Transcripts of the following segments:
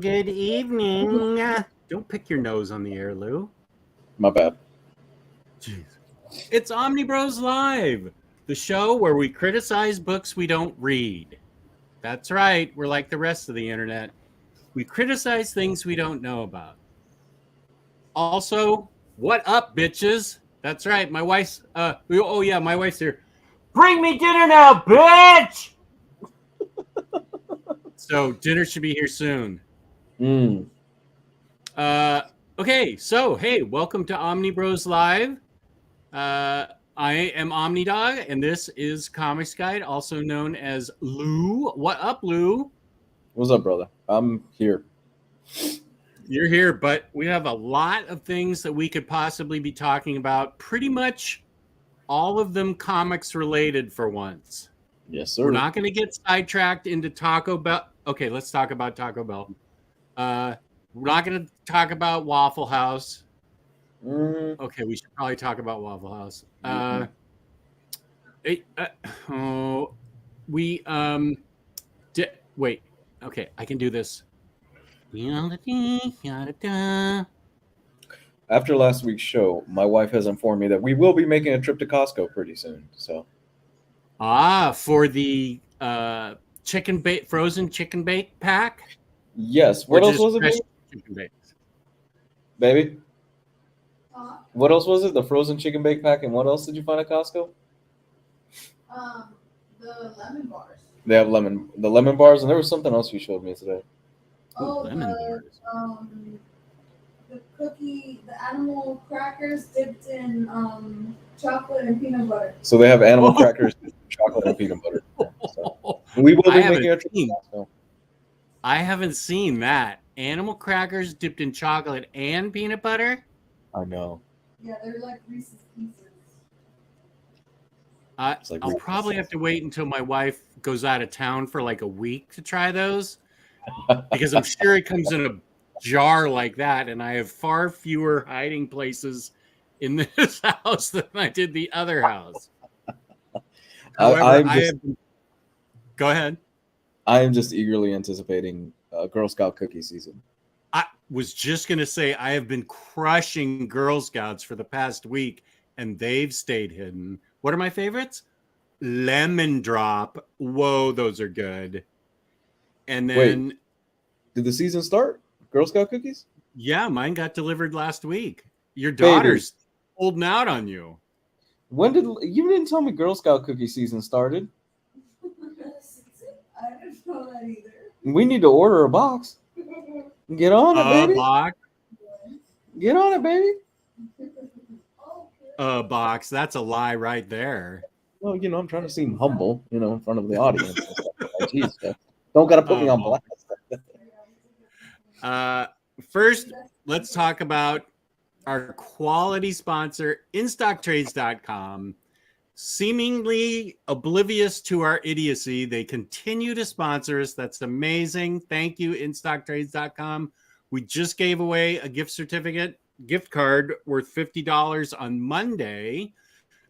Good evening. Don't pick your nose on the air, Lou. My bad. Jeez. It's Omnibroslive, the show where we criticize books we don't read. That's right. We're like the rest of the internet. We criticize things we don't know about. Also, what up, bitches? That's right. My wife's my wife's here. Bring me dinner now, bitch! So dinner should be here soon. Okay, so hey, welcome to Omnibroslive. I am Omnidog, and this is Comics Guide, also known as Lou. What up, Lou? What's up, brother? I'm here. You're here, but we have a lot of things that we could possibly be talking about. Pretty much all of them comics related for once. Yes, sir. We're not going to get sidetracked into Taco Bell. Okay, let's talk about Taco Bell. We're not going to talk about Waffle House. Okay, we should probably talk about Waffle House. Wait. Okay, I can do this. After last week's show, my wife has informed me that we will be making a trip to Costco pretty soon. So, for the frozen chicken bake pack. Yes. What else was it, baby? Chicken bakes. Baby? What else was it? The frozen chicken bake pack, and what else did you find at Costco? The lemon bars. They have the lemon bars, and there was something else you showed me today. Lemon bars. The cookie, the animal crackers dipped in chocolate and peanut butter. So they have animal crackers, chocolate, and peanut butter. So we will be making a trip to Costco. I haven't seen that. Animal crackers dipped in chocolate and peanut butter? I know. Yeah, they're like Reese's Pieces. I'll probably have to wait until my wife goes out of town for like a week to try those. Because I'm sure it comes in a jar like that, and I have far fewer hiding places in this house than I did the other house. However, go ahead. I am just eagerly anticipating Girl Scout cookie season. I was just going to say I have been crushing Girl Scouts for the past week, and they've stayed hidden. What are my favorites? Lemon Drop. Whoa, those are good. And then... Wait, did the season start? Girl Scout cookies? Yeah, mine got delivered last week. Your daughter's holding out on you. You didn't tell me Girl Scout cookie season started? I didn't know that either. We need to order a box. Get on it, baby. Box. Get on it, baby. Box. That's a lie right there. Well, I'm trying to seem humble, in front of the audience. Jeez, don't got to put me on blast. First, let's talk about our quality sponsor, InStockTrades.com. Seemingly oblivious to our idiocy, they continue to sponsor us. That's amazing. Thank you, InStockTrades.com. We just gave away a gift card worth $50 on Monday.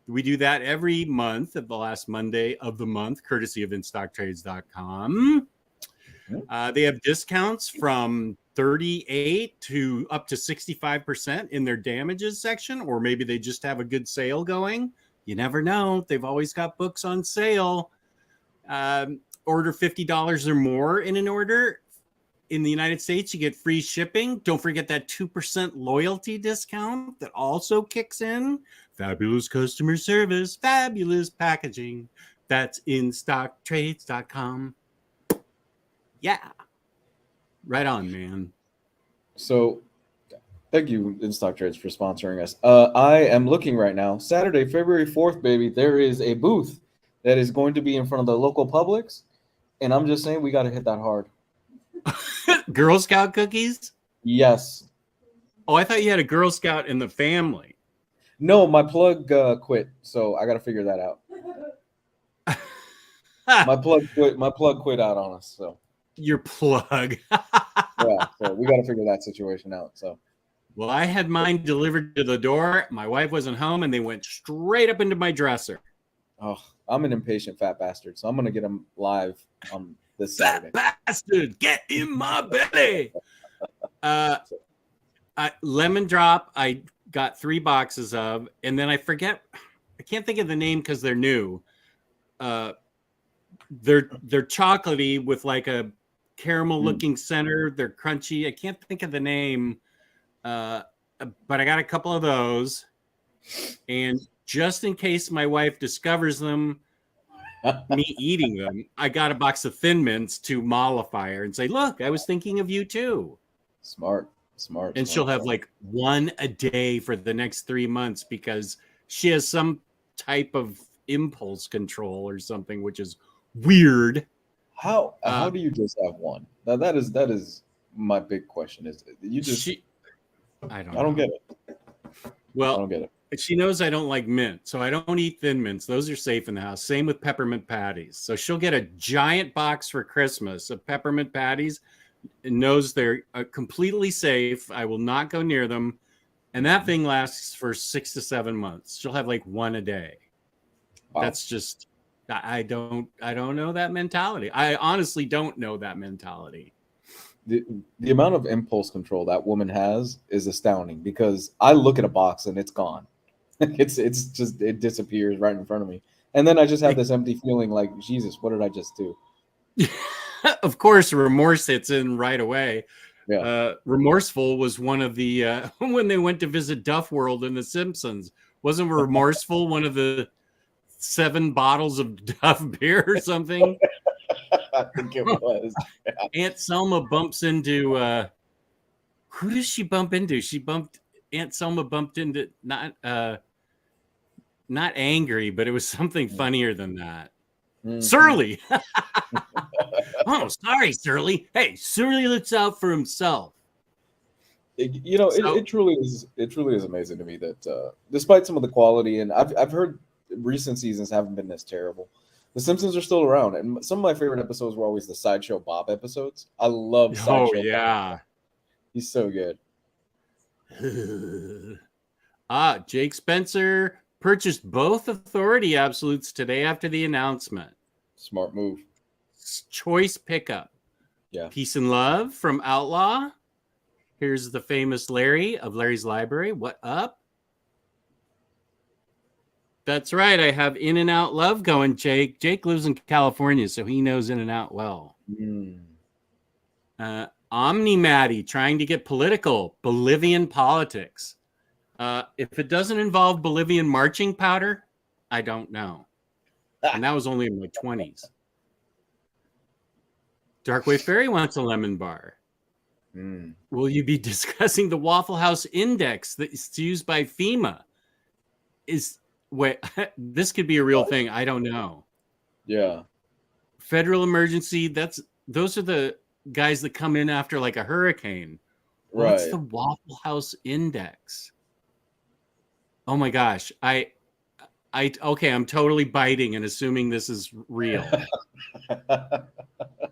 We do that every month at the last Monday of the month, courtesy of InStockTrades.com. They have discounts from 38 to up to 65% in their damages section, or maybe they just have a good sale going. You never know. They've always got books on sale. Order $50 or more in an order. In the United States, you get free shipping. Don't forget that 2% loyalty discount that also kicks in. Fabulous customer service, fabulous packaging. That's InStockTrades.com. Yeah. Right on, man. So, thank you, InStock Trades, for sponsoring us. I am looking right now. Saturday, February 4th, baby, there is a booth that is going to be in front of the local Publix. And I'm just saying we got to hit that hard. Girl Scout cookies? Yes. Oh, I thought you had a Girl Scout in the family. No, my plug quit, so I got to figure that out. My plug quit out on us, so. Your plug. Yeah, so we got to figure that situation out. So, well, I had mine delivered to the door. My wife wasn't home, and they went straight up into my dresser. Oh, I'm an impatient fat bastard, so I'm gonna get them live on this Fat Saturday. bastard, get in my belly. Lemon Drop, I got 3 boxes of, and then I can't think of the name because they're new. They're chocolatey with like a caramel looking center. They're crunchy. I can't think of the name, but I got a couple of those. And just in case my wife discovers them, me eating them, I got a box of Thin Mints to mollify her and say, look, I was thinking of you too. Smart. And she'll have like 1 a day for the next 3 months because she has some type of impulse control or something, which is weird. How do you just have one? Now that is my big question. Is you just I don't get it. Well, I don't get it. She knows I don't like mint, so I don't eat Thin Mints. Those are safe in the house. Same with peppermint patties. So she'll get a giant box for Christmas of peppermint patties and knows they're completely safe. I will not go near them. And that thing lasts for 6 to 7 months. She'll have like 1 a day. Wow. That's just, I don't know that mentality. I honestly don't know that mentality. The amount of impulse control that woman has is astounding because I look at a box and it's gone. It's just, it disappears right in front of me. And then I just have this empty feeling like, Jesus, what did I just do? Of course, remorse hits in right away. Yeah. Remorseful was one of the, when they went to visit Duff World in The Simpsons, wasn't Remorseful one of the 7 bottles of Duff beer or something? I think it was. Yeah. Aunt Selma bumps into, who does she bump into? Aunt Selma bumped into, not angry, but it was something funnier than that. Mm-hmm. Surly. Oh, sorry, Surly. Hey, Surly looks out for himself. It truly is amazing to me that despite some of the quality, and I've heard recent seasons haven't been this terrible, The Simpsons are still around, and some of my favorite episodes were always the Sideshow Bob episodes. I love Sideshow Bob. He's so good. Jake Spencer purchased both Authority Absolutes today after the announcement. Smart move. Choice pickup. Yeah. Peace and Love from Outlaw. Here's the famous Larry of Larry's Library. What up? That's right. I have In and Out Love going, Jake. Jake lives in California, so he knows In and Out well. Omni Maddie trying to get political. Bolivian politics. If it doesn't involve Bolivian marching powder, I don't know. And that was only in my 20s. Darkwave Fairy wants a lemon bar. Will you be discussing the Waffle House Index that's used by FEMA? This could be a real thing. I don't know. Yeah. Federal emergency. Those are the guys that come in after like a hurricane. Right. What's the Waffle House Index? Oh my gosh. Okay, I'm totally biting and assuming this is real.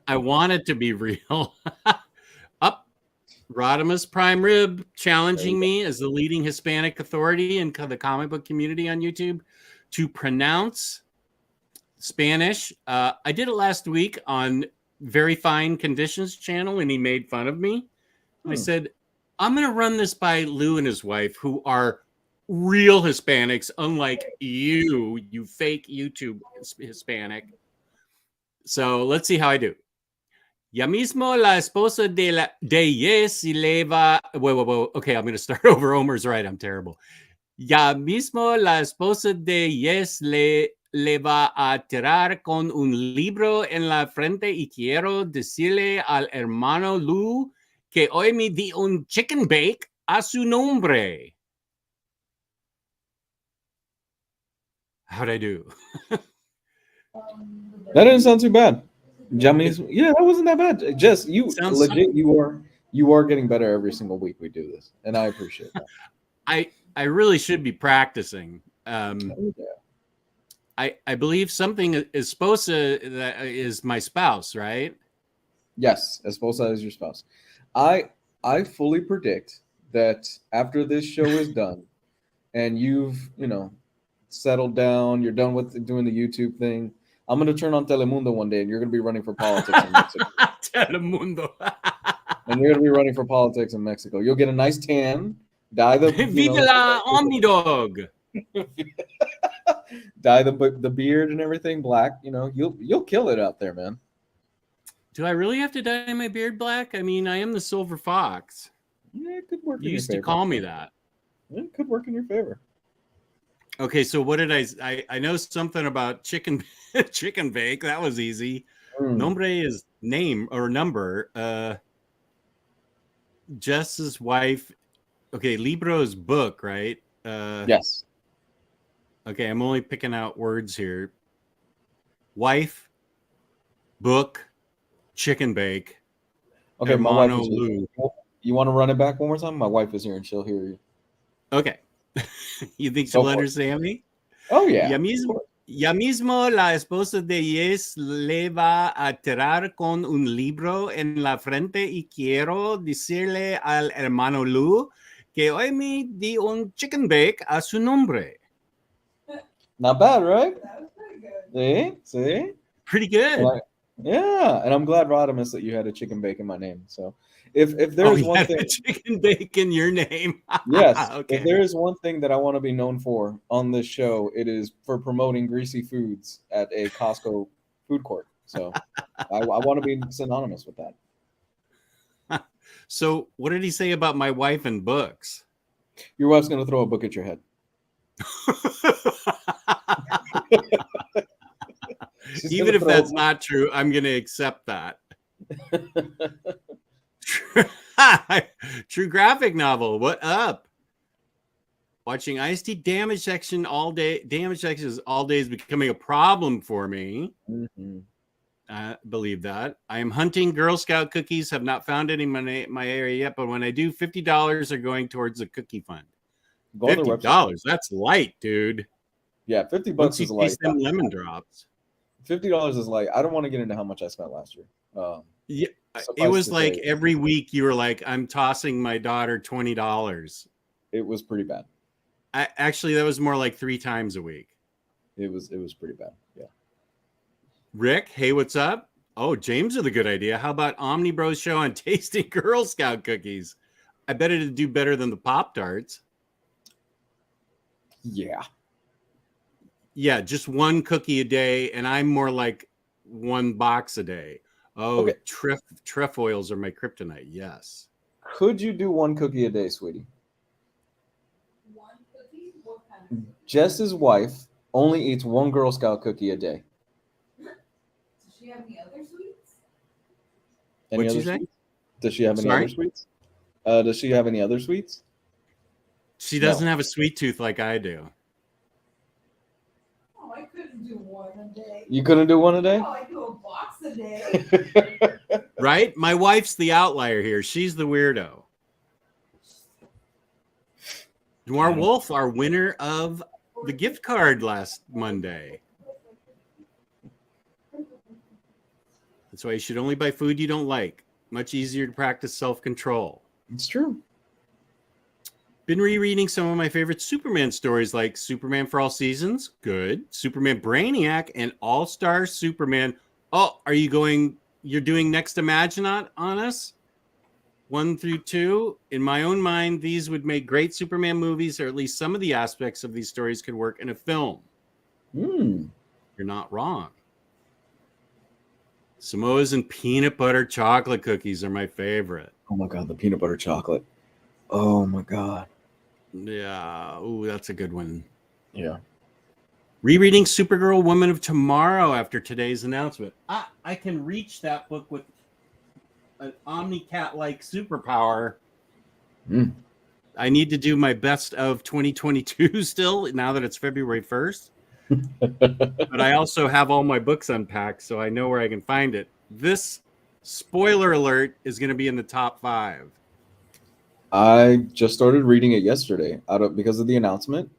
I want it to be real. Up. Rodimus Prime Rib challenging me as the leading Hispanic authority in the comic book community on YouTube to pronounce Spanish. I did it last week on Very Fine Conditions channel, and he made fun of me. I said, I'm going to run this by Lou and his wife, who are real Hispanics, unlike you fake YouTube Hispanic. So let's see how I do. Ya mismo la esposa de Yes eleva. Wait. Okay, I'm going to start over. Omer's right. I'm terrible. Ya mismo la esposa de Yes le va a tirar con un libro en la frente y quiero decirle al hermano Lou que hoy me di un chicken bake a su nombre. How'd I do? That didn't sound too bad. Jammy's, yeah, that wasn't that bad. Jess, you are getting better every single week we do this, and I appreciate that. I really should be practicing. I believe something esposa that is my spouse, right? Yes, esposa is your spouse. I fully predict that after this show is done, and you've settled down, you're done with doing the YouTube thing, I'm gonna turn on Telemundo one day, and you're gonna be running for politics in Mexico. Telemundo. And you're gonna be running for politics in Mexico. You'll get a nice tan, dye the Viva la Omnidog. dye the beard and everything black. You'll kill it out there, man. Do I really have to dye my beard black? I mean, I am the silver fox. Yeah, it could work. You used to call me that. Yeah, it could work in your favor. Okay, so what did I know something about chicken bake. That was easy. Nombre is name or number. Jess's wife. Okay, libro is book, right? Yes. Okay, I'm only picking out words here. Wife, book, chicken bake. Okay, my wife is Lou. here. You want to run it back one more time? My wife is here and she'll hear you. Okay. You think she'll understand me? Oh, yeah. Ya mismo la esposa de Yes le va a tirar con un libro en la frente y quiero decirle al hermano Lou que hoy me di un chicken bake a su nombre. Not bad, right? That was pretty good. See? Pretty good. Yeah, and I'm glad Rodimus that you had a chicken bake in my name. So if there's one thing, a chicken bake in your name. Yes. Okay. If there is one thing that I want to be known for on this show, it is for promoting greasy foods at a Costco food court. So I want to be synonymous with that. So what did he say about my wife and books? Your wife's gonna throw a book at your head. Even if that's not true, I'm going to accept that. True graphic novel. What up? Watching IST damage section all day. Damage sections all day is becoming a problem for me. Mm-hmm. I believe that. I am hunting Girl Scout cookies. Have not found any in my area yet, but when I do, $50 are going towards a cookie fund. $50. That's light, dude. Yeah, $50 is light. Them lemon drops. $50 is light. I don't want to get into how much I spent last year. Yeah, it was like every week you were like, I'm tossing my daughter $20. It was pretty bad. Actually, that was more like 3 times a week. It was pretty bad. Yeah. Rick, hey, what's up? Oh, James with a good idea. How about OmniBros show on tasting Girl Scout cookies? I bet it'd do better than the Pop-Tarts. Yeah. Yeah, just one cookie a day, and I'm more like one box a day. Oh, okay. trefoils are my kryptonite. Yes. Could you do one cookie a day, sweetie? One cookie? What kind of cookie? Jess's wife only eats one Girl Scout cookie a day. Does she have any other sweets? What'd you say? Does she have any other sweets? Does she have any other sweets? She doesn't have a sweet tooth like I do. Oh, I couldn't do one a day. You couldn't do one a day? No, I do a box a day. Right? My wife's the outlier here. She's the weirdo. Noir Wolf, our winner of the gift card last Monday. That's why you should only buy food you don't like. Much easier to practice self-control. It's true. Been rereading some of my favorite Superman stories like Superman for All Seasons. Good. Superman Brainiac and All-Star Superman. Oh, you're doing Next Imaginaut on us? 1 through 2. In my own mind, these would make great Superman movies, or at least some of the aspects of these stories could work in a film. You're not wrong. Samoas and peanut butter chocolate cookies are my favorite. Oh my God, the peanut butter chocolate. Oh my God. Yeah. Ooh, that's a good one. Yeah. Rereading Supergirl Woman of Tomorrow after today's announcement. I can reach that book with an Omnicat-like superpower. I need to do my best of 2022 still, now that it's February 1st. But I also have all my books unpacked, so I know where I can find it. This, spoiler alert, is going to be in the top 5. I just started reading it yesterday because of the announcement,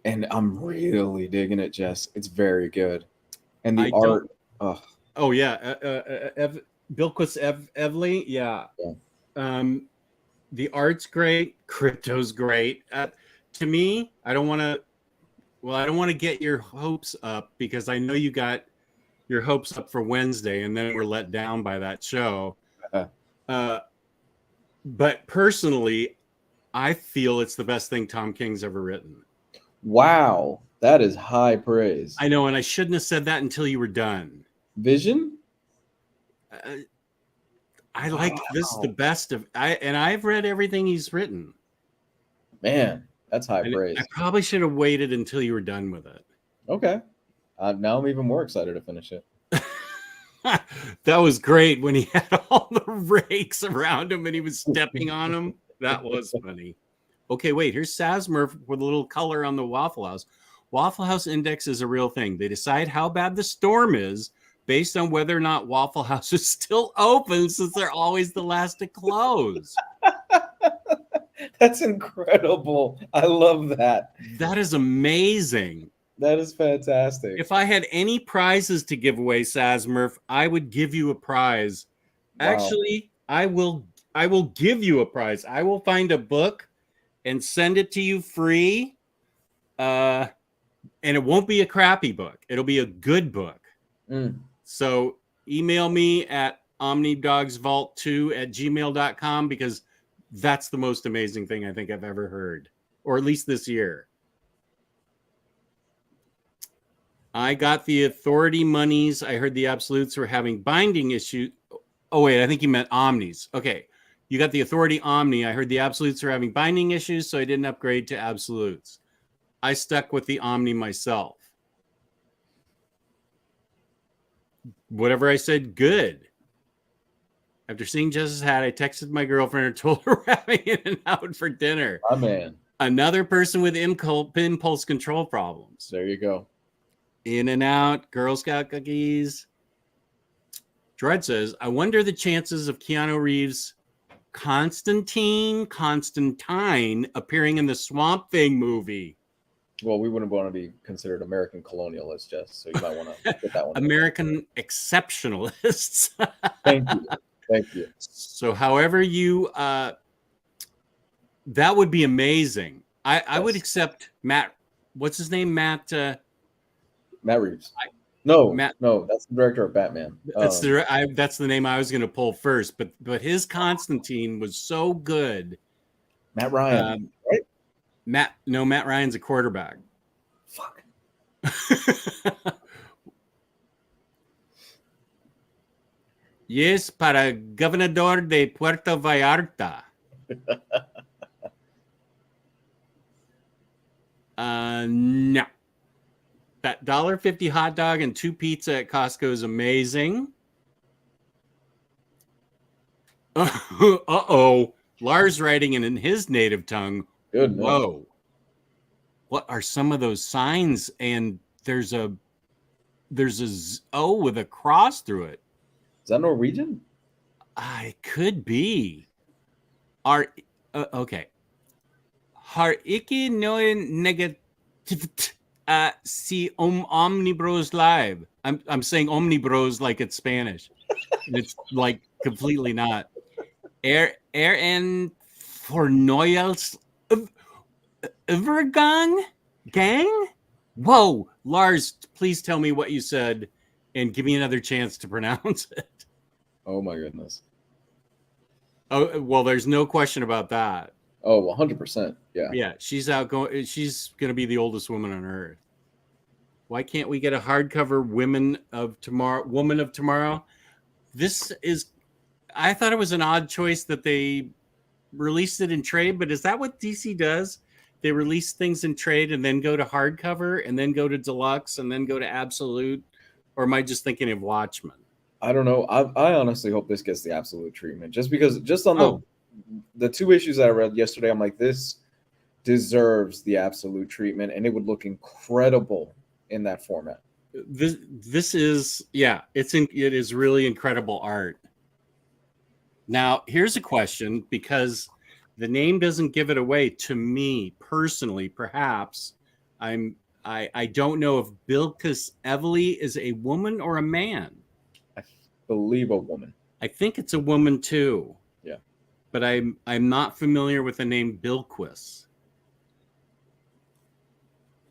and I'm really digging it, Jess. It's very good, and the art. Oh yeah, Bilquis Evely, yeah. The art's great. Crypto's great. To me, I don't want to get your hopes up because I know you got your hopes up for Wednesday, and then we're let down by that show. But personally, I feel it's the best thing Tom King's ever written. Wow, that is high praise. I know, and I shouldn't have said that until you were done. Vision? I like this the best of I've read everything he's written. Man, that's high praise. I probably should have waited until you were done with it. Okay. Now I'm even more excited to finish it. That was great when he had all the rakes around him and he was stepping on them. That was funny. Okay, wait. Here's Sasmer with a little color on the Waffle House. Waffle House Index is a real thing. They decide how bad the storm is based on whether or not Waffle House is still open, since they're always the last to close. That's incredible. I love that. That is amazing. That is fantastic. If I had any prizes to give away, Sasmurf, I would give you a prize. Wow. Actually, I will give you a prize. I will find a book and send it to you free. And it won't be a crappy book. It'll be a good book. So email me at omnidogsvault2@gmail.com, because that's the most amazing thing I think I've ever heard, or at least this year. I got the Authority monies. I heard the Absolutes were having binding issues. Oh, wait, I think you meant Omnis. Okay. You got the Authority Omni. I heard the Absolutes were having binding issues, so I didn't upgrade to Absolutes. I stuck with the Omni myself. Whatever I said, good. After seeing Jess's hat, I texted my girlfriend and told her we're having In and Out for dinner. My man. Another person with impulse control problems. There you go. In and Out, Girl Scout cookies. Dread says, I wonder the chances of Keanu Reeves' Constantine appearing in the Swamp Thing movie. Well, we wouldn't want to be considered American colonialists, Jess, so you might want to get that one. American exceptionalists. Thank you. Thank you. So however you, that would be amazing. I would accept Matt, what's his name? Matt Reeves. No, Matt, that's the director of Batman. That's the name I was going to pull first, but his Constantine was so good. Matt Ryan, right? Matt Ryan's a quarterback. Fuck. Yes, para Gobernador de Puerto Vallarta. No. That $1.50 hot dog and 2 pizza at Costco is amazing. Uh-oh. Lars writing in his native tongue. Good. Whoa. What are some of those signs? And there's a O with a cross through it. Is that Norwegian? It could be. Okay. Har ikke noen negativitet si Omnibroslive. I'm saying Omnibros like it's Spanish. It's like completely not. En fornoyals Overgang gang? Whoa, Lars, please tell me what you said and give me another chance to pronounce it. Oh my goodness. Oh, well, there's no question about that. Oh, 100%. Yeah. Yeah, she's outgoing. She's going to be the oldest woman on earth. Why can't we get a hardcover Woman of Tomorrow? This is, I thought it was an odd choice that they released it in trade, but is that what DC does? They release things in trade and then go to hardcover and then go to deluxe and then go to absolute? Or am I just thinking of Watchmen? I don't know. I honestly hope this gets the absolute treatment, just because on the 2 issues that I read yesterday, I'm like, this deserves the absolute treatment, and it would look incredible in that format. This is, yeah, it is really incredible art. Now, here's a question, because the name doesn't give it away to me personally. Perhaps I don't know if Bilquis Evely is a woman or a man. I believe a woman. I think it's a woman too. Yeah. But I'm not familiar with the name Bilquis.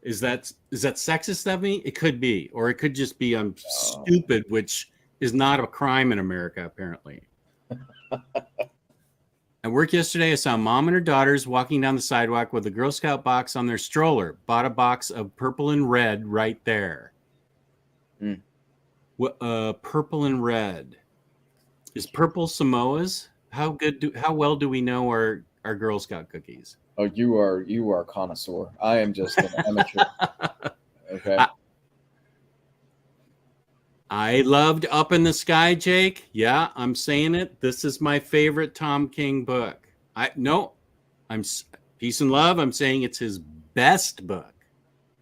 Is that sexist of me? It could be, or it could just be I'm stupid, which is not a crime in America, apparently. At work yesterday, I saw Mom and her daughters walking down the sidewalk with a Girl Scout box on their stroller. Bought a box of purple and red right there. Purple and red. Is purple Samoa's? How well do we know our Girl Scout cookies? Oh, you are a connoisseur. I am just an amateur. Okay. I loved Up in the Sky, Jake. Yeah, I'm saying it. This is my favorite Tom King book. I'm Peace and Love. I'm saying it's his best book.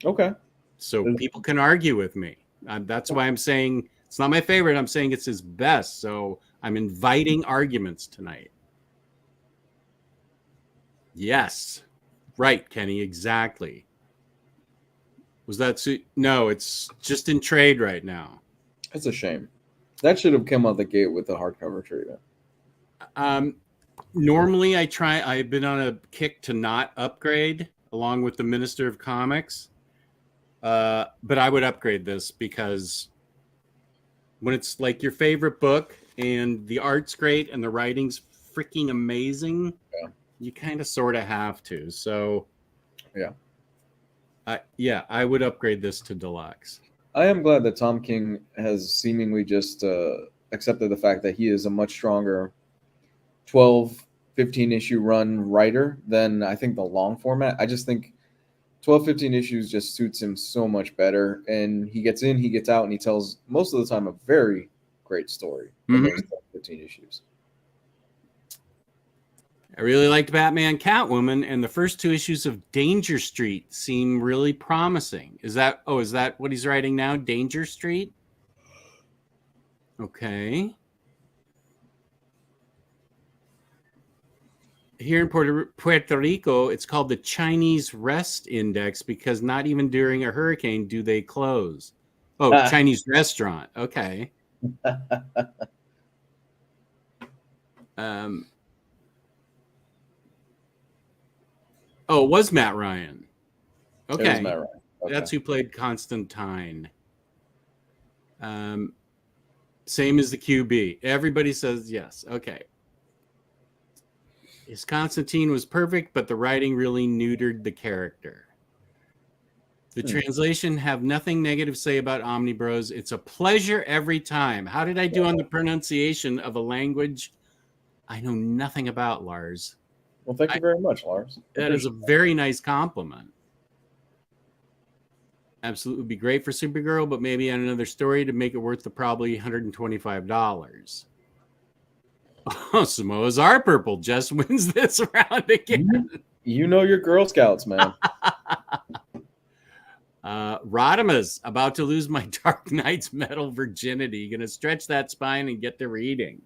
Okay. So people can argue with me. That's why I'm saying it's not my favorite. I'm saying it's his best. So I'm inviting arguments tonight. Yes. Right, Kenny. Exactly. Was that no, it's just in trade right now. It's a shame. That should have come out the gate with the hardcover treatment. Normally I've been on a kick to not upgrade along with the Minister of Comics. But I would upgrade this because when it's like your favorite book and the art's great and the writing's freaking amazing, you kind of sort of have to. So I would upgrade this to deluxe. I am glad that Tom King has seemingly just accepted the fact that he is a much stronger 12, 15 issue run writer than I think the long format. I just think 12, 15 issues just suits him so much better. And he gets in, he gets out, and he tells most of the time a very great story in those 12, 15 issues. I really liked Batman Catwoman, and the first 2 issues of Danger Street seem really promising. Is that what he's writing now? Danger Street? Okay. Here in Puerto Rico, it's called the Chinese Rest Index because not even during a hurricane do they close. Oh, Chinese restaurant. Okay. Oh, it was Matt Ryan. Okay. It was Matt Ryan. Okay. That's who played Constantine. Same as the QB. Everybody says yes. Okay. His Constantine was perfect, but the writing really neutered the character. The translation have nothing negative to say about OmniBros. It's a pleasure every time. How did I do on the pronunciation of a language I know nothing about, Lars? Well, thank you very much, Lars. That is a very nice compliment. Absolutely would be great for Supergirl, but maybe on another story to make it worth the probably $125. Oh, Samoa's are purple. Just wins this round again. You know your Girl Scouts, man. Rodimus, about to lose my Dark Knight's metal virginity. Gonna stretch that spine and get to reading.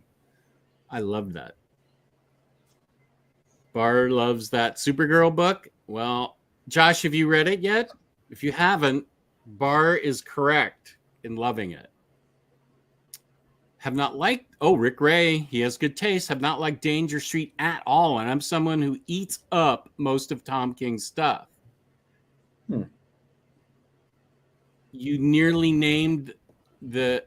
I love that. Bar loves that Supergirl book. Well, Josh, have you read it yet? If you haven't, Bar is correct in loving it. Have not liked, Rick Ray, he has good taste, have not liked Danger Street at all. And I'm someone who eats up most of Tom King's stuff. You nearly named the...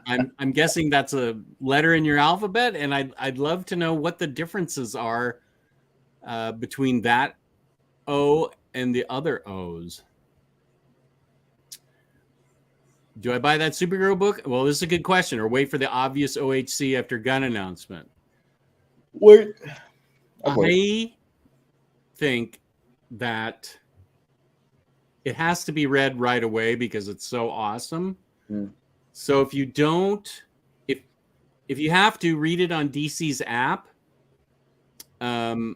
I'm guessing that's a letter in your alphabet, and I'd love to know what the differences are between that O and the other O's. Do I buy that Supergirl book? Well, this is a good question. Or wait for the obvious OHC after Gunn announcement. Wait. I think that it has to be read right away because it's so awesome. So if you don't, if you have to, read it on DC's app, and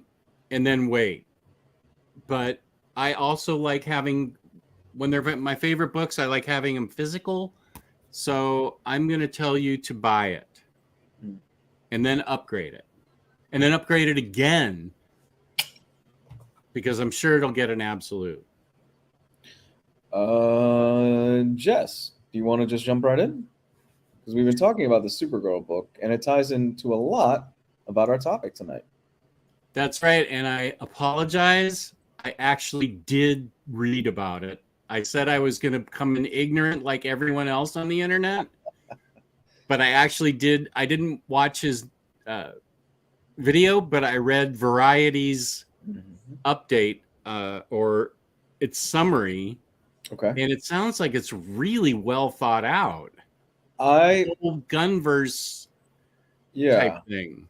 then wait. But I also like having, when they're my favorite books, I like having them physical. So I'm going to tell you to buy it and then upgrade it and then upgrade it again because I'm sure it'll get an absolute. Jess, do you want to just jump right in? Because we've been talking about the Supergirl book and it ties into a lot about our topic tonight. That's right. And I apologize. I actually did read about it. I said I was going to come in ignorant like everyone else on the internet, but I actually did. I didn't watch his video, but I read Variety's Mhm. update or its summary, Okay. and it sounds like it's really well thought out. I Whole GunnVerse yeah. type thing.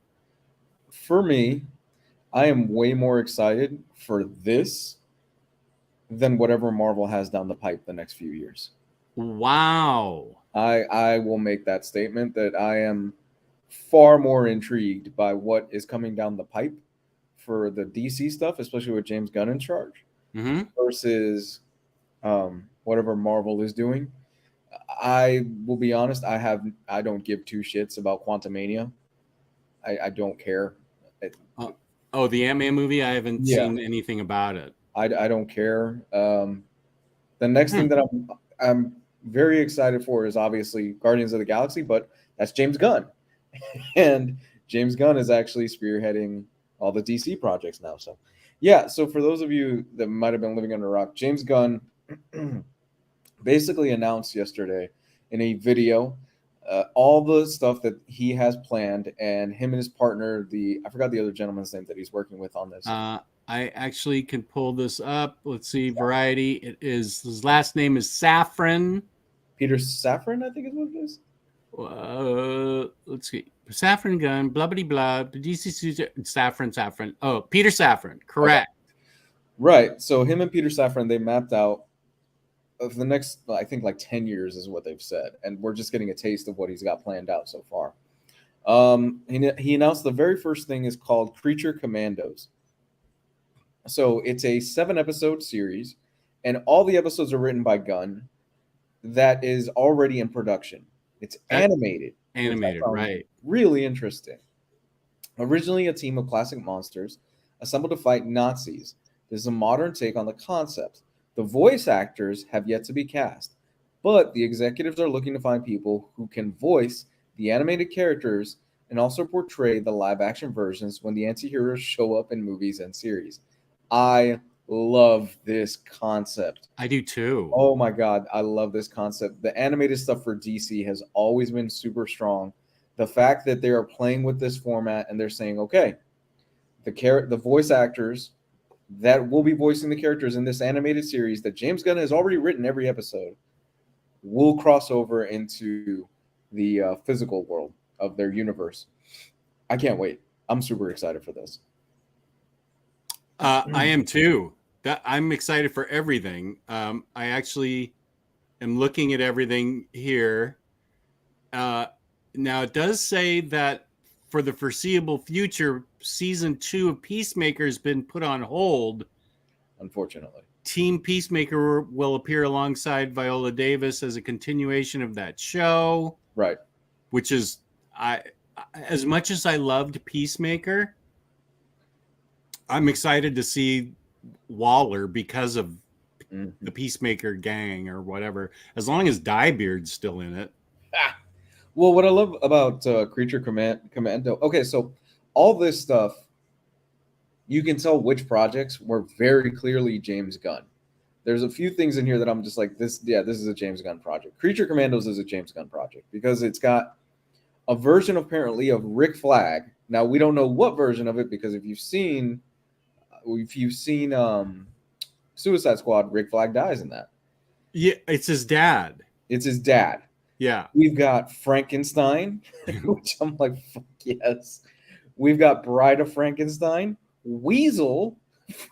For me, I am way more excited for this than whatever Marvel has down the pipe the next few years. Wow. I will make that statement that I am far more intrigued by what is coming down the pipe for the DC stuff, especially with James Gunn in charge, Mm-hmm. versus whatever Marvel is doing. I will be honest, I don't give two shits about Quantumania. I don't care. Oh, the Ant-Man movie? I haven't Yeah. seen anything about it. I don't care. The next thing that I'm very excited for is obviously Guardians of the Galaxy, but that's James Gunn, and James Gunn is actually spearheading all the DC projects now. So, yeah. So for those of you that might have been living under a rock, James Gunn basically announced yesterday in a video all the stuff that he has planned, and him and his partner, I forgot the other gentleman's name that he's working with on this. I actually can pull this up. Let's see, Variety. It is, his last name is Safran. Peter Safran, I think is what it is. Let's see. Safran Gunn, blah, blah, blah. The DC Safran. Oh, Peter Safran. Correct. Okay. Right. So him and Peter Safran, they mapped out of the next, I think, like 10 years is what they've said. And we're just getting a taste of what he's got planned out so far. He announced the very first thing is called Creature Commandos. So it's a 7-episode series, and all the episodes are written by Gunn. That is already in production. It's animated. Animated, right. Really interesting. Originally a team of classic monsters assembled to fight Nazis. This is a modern take on the concept. The voice actors have yet to be cast, but the executives are looking to find people who can voice the animated characters and also portray the live-action versions when the anti-heroes show up in movies and series. I love this concept. I do too. Oh my God, I love this concept. The animated stuff for DC has always been super strong. The fact that they are playing with this format and they're saying, okay, the voice actors that will be voicing the characters in this animated series that James Gunn has already written every episode will cross over into the physical world of their universe. I can't wait. I'm super excited for this. I am too. I'm excited for everything. I actually am looking at everything here. Now, it does say that for the foreseeable future, season 2 of Peacemaker has been put on hold. Unfortunately. Team Peacemaker will appear alongside Viola Davis as a continuation of that show. Right. Which is, as much as I loved Peacemaker, I'm excited to see Waller because of the Peacemaker gang or whatever, as long as Diebeard's still in it. Well, what I love about Creature Commando, okay, so all this stuff, you can tell which projects were very clearly James Gunn. There's a few things in here that I'm just like, this is a James Gunn project. Creature Commandos is a James Gunn project because it's got a version apparently of Rick Flag. Now, we don't know what version of it because if you've seen Suicide Squad, Rick Flag dies in that. Yeah, it's his dad. It's his dad. Yeah. We've got Frankenstein, which I'm like, fuck yes. We've got Bride of Frankenstein, Weasel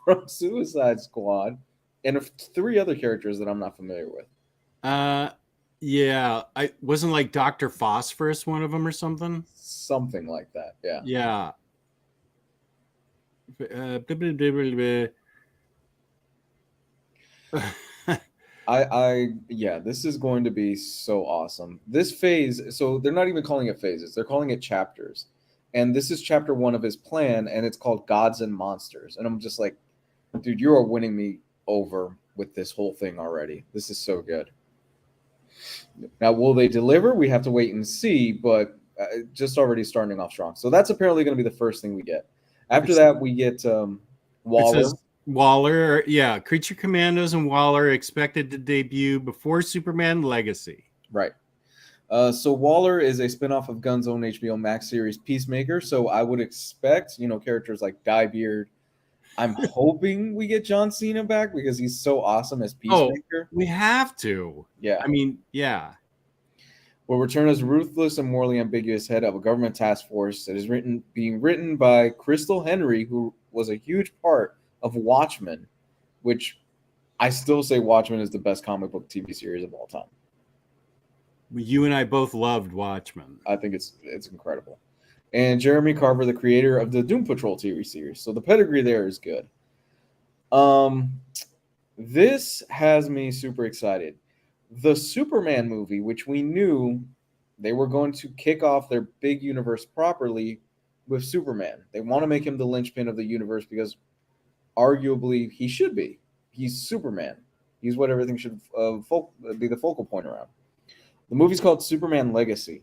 from Suicide Squad, and 3 other characters that I'm not familiar with. Yeah. I wasn't like Dr. Phosphorus one of them or something? Something like that, yeah. Yeah. This is going to be so awesome. This phase, so they're not even calling it phases, they're calling it chapters. And this is chapter 1 of his plan, and it's called Gods and Monsters. And I'm just like, dude, you are winning me over with this whole thing already. This is so good. Now, will they deliver? We have to wait and see, but just already starting off strong. So that's apparently going to be the first thing we get. After that, we get It Waller. says Waller, yeah, Creature Commandos and Waller are expected to debut before Superman Legacy. Right. So Waller is a spinoff of Gunn's own HBO Max series Peacemaker. So I would expect, characters like Diebeard. I'm hoping we get John Cena back because he's so awesome as Peacemaker. We have to. Yeah. I mean, yeah. Will return as ruthless and morally ambiguous head of a government task force that is being written by Crystal Henry, who was a huge part of Watchmen, which I still say Watchmen is the best comic book TV series of all time. You and I both loved Watchmen. I think it's incredible. And Jeremy Carver, the creator of the Doom Patrol TV series. So the pedigree there is good. This has me super excited. The Superman movie, which we knew they were going to kick off their big universe properly with Superman. They want to make him the linchpin of the universe because arguably he should be. He's Superman. He's what everything should be the focal point around. The movie's called Superman Legacy.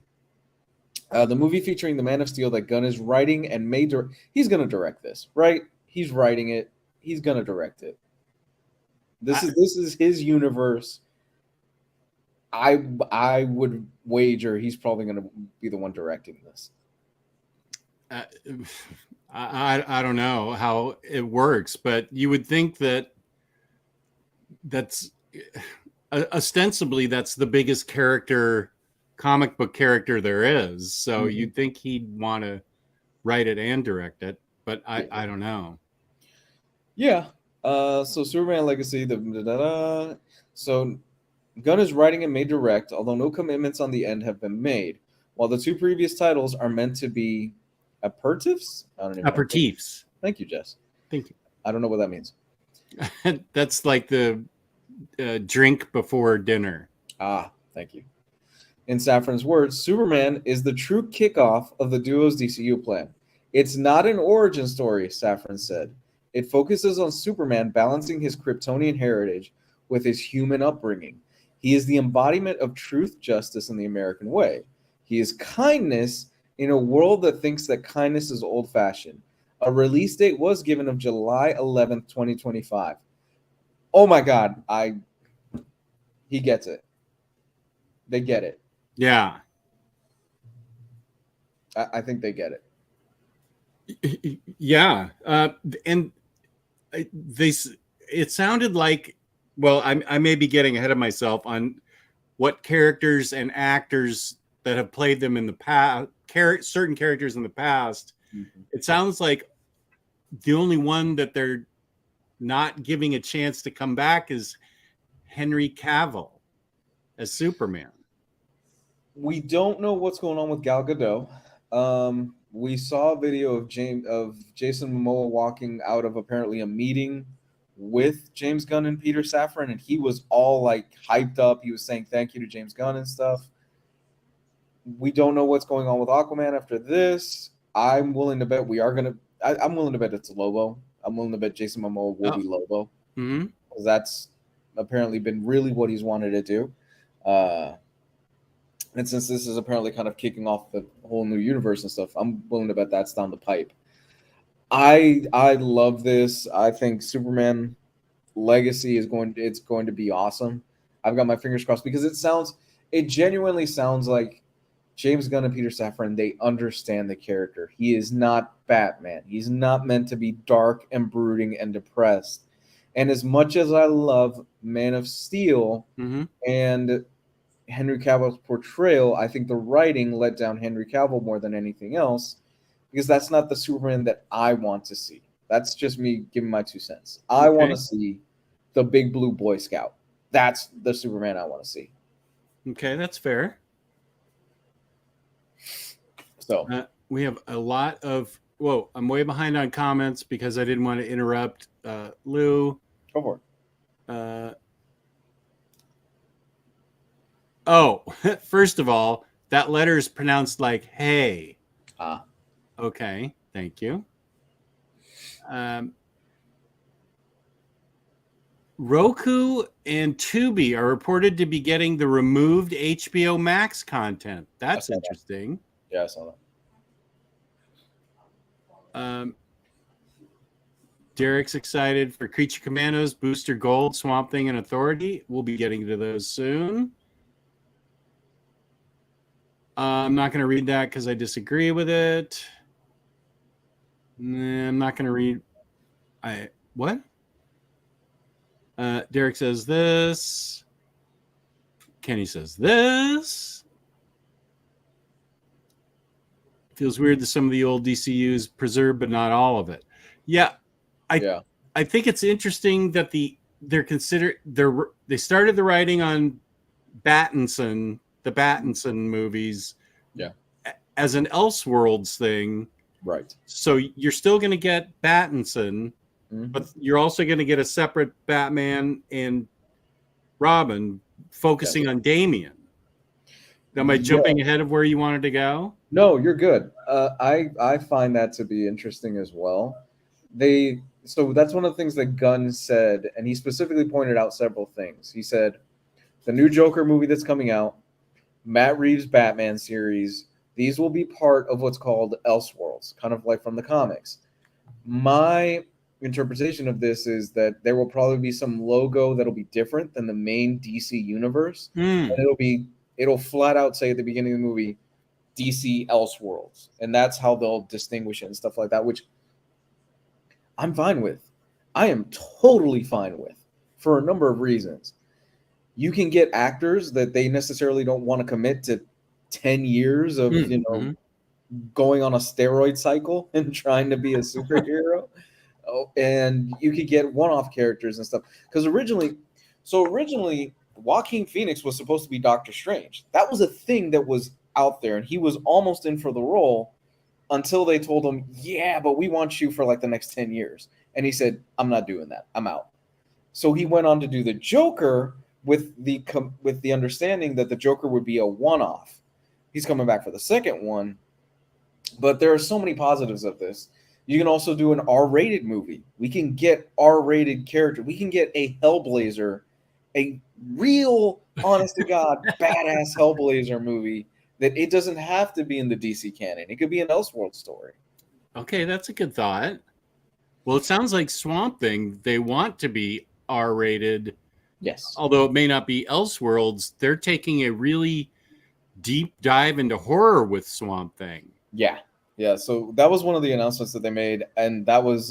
The movie featuring the Man of Steel that Gunn is writing and may direct. He's going to direct this, right? He's writing it. He's going to direct it. This is his universe. I would wager he's probably going to be the one directing this. I don't know how it works, but you would think that's ostensibly that's the biggest comic book character there is. So you'd think he'd want to write it and direct it, but I don't know. Yeah. So Superman Legacy. So Gunn is writing and may direct, although no commitments on the end have been made. While the two previous titles are meant to be aperitifs. Aperitifs. Thank you, Jess. Thank you. I don't know what that means. That's like the drink before dinner. Ah, thank you. In Safran's words, Superman is the true kickoff of the duo's DCU plan. It's not an origin story, Safran said. It focuses on Superman balancing his Kryptonian heritage with his human upbringing. He is the embodiment of truth, justice, and the American way. He is kindness in a world that thinks that kindness is old-fashioned. A release date was given of July 11th, 2025. Oh my God, he gets it. They get it. Yeah. I think they get it. Yeah. And it sounded like, well, I may be getting ahead of myself on what characters and actors that have played them in the past, certain characters in the past. Mm-hmm. It sounds like the only one that they're not giving a chance to come back is Henry Cavill as Superman. We don't know what's going on with Gal Gadot. We saw a video of Jason Momoa walking out of apparently a meeting with James Gunn and Peter Safran, and he was all like hyped up. He was saying thank you to James Gunn and stuff. We don't know what's going on with Aquaman after this. I'm willing to bet I'm willing to bet it's Lobo. I'm willing to bet Jason Momoa will be Lobo. Mm-hmm. Because that's apparently been really what he's wanted to do. And since this is apparently kind of kicking off the whole new universe and stuff, I'm willing to bet that's down the pipe. I love this. I think Superman Legacy is going to be awesome. I've got my fingers crossed because it genuinely sounds like James Gunn and Peter Safran, they understand the character. He is not Batman. He's not meant to be dark and brooding and depressed. And as much as I love Man of Steel and Henry Cavill's portrayal, I think the writing let down Henry Cavill more than anything else because that's not the Superman that I want to see. That's just me giving my 2 cents. I want to see the big blue Boy Scout. That's the Superman I want to see. Okay, that's fair. So we have a lot of. Whoa, I'm way behind on comments because I didn't want to interrupt Lou. Go for it. First of all, that letter is pronounced like "hey." Okay, thank you. Roku and Tubi are reported to be getting the removed HBO Max content. That's interesting. Yeah, I saw that. Derek's excited for Creature Commandos, Booster Gold, Swamp Thing, and Authority. We'll be getting to those soon. I'm not going to read that because I disagree with it. I'm not going to read. What? Derek says this. Kenny says this. Feels weird that some of the old DCUs preserved, but not all of it. Yeah, I think it's interesting that they started the writing on Battinson, the Battinson movies, as an Elseworlds thing. Right. So you're still going to get Battinson, but you're also going to get a separate Batman and Robin focusing on Damian. Am I jumping ahead of where you wanted to go? No, you're good. I find that to be interesting as well. So that's one of the things that Gunn said, and he specifically pointed out several things. He said the new Joker movie that's coming out, Matt Reeves' Batman series, these will be part of what's called Elseworlds, kind of like from the comics. My interpretation of this is that there will probably be some logo that'll be different than the main DC universe, and it'll flat out say at the beginning of the movie, DC Elseworlds, and that's how they'll distinguish it and stuff like that, which I'm fine with. I am totally fine with, for a number of reasons. You can get actors that they necessarily don't want to commit to 10 years of going on a steroid cycle and trying to be a superhero. And you could get one-off characters and stuff. Because originally Joaquin Phoenix was supposed to be Doctor Strange. That was a thing that was out there, and he was almost in for the role until they told him, yeah, but we want you for like the next 10 years. And he said, I'm not doing that. I'm out. So he went on to do the Joker with the understanding that the Joker would be a one-off. He's coming back for the second one. But there are so many positives of this. You can also do an R-rated movie. We can get R-rated character. We can get a Hellblazer, a real, honest-to-God, badass Hellblazer movie that it doesn't have to be in the DC canon. It could be an Elseworld story. Okay, that's a good thought. Well, it sounds like Swamp Thing, they want to be R-rated. Yes. Although it may not be Elseworlds, they're taking a really deep dive into horror with Swamp Thing. Yeah. Yeah, so that was one of the announcements that they made, and that was,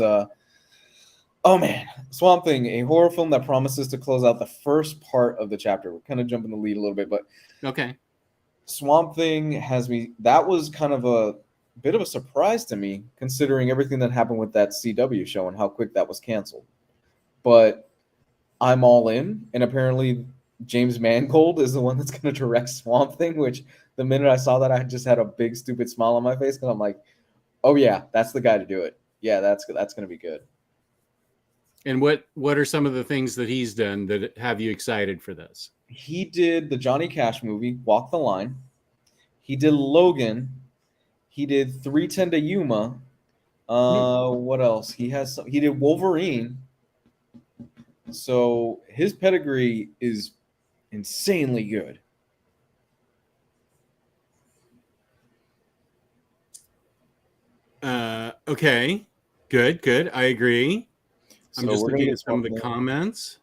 Swamp Thing, a horror film that promises to close out the first part of the chapter. We're kind of jumping the lead a little bit, but okay. Swamp Thing that was kind of a bit of a surprise to me, considering everything that happened with that CW show and how quick that was canceled. But I'm all in, and apparently James Mangold is the one that's going to direct Swamp Thing, which the minute I saw that, I just had a big stupid smile on my face because I'm like, oh yeah, that's the guy to do it. Yeah, that's going to be good. And what are some of the things that he's done that have you excited for this? He did the Johnny Cash movie, Walk the Line. He did Logan. He did 310 to Yuma. What else? He did Wolverine. So his pedigree is insanely good. Okay. Good. I agree. I'm So just we're gonna looking get at some of the Swamp Thing. comments.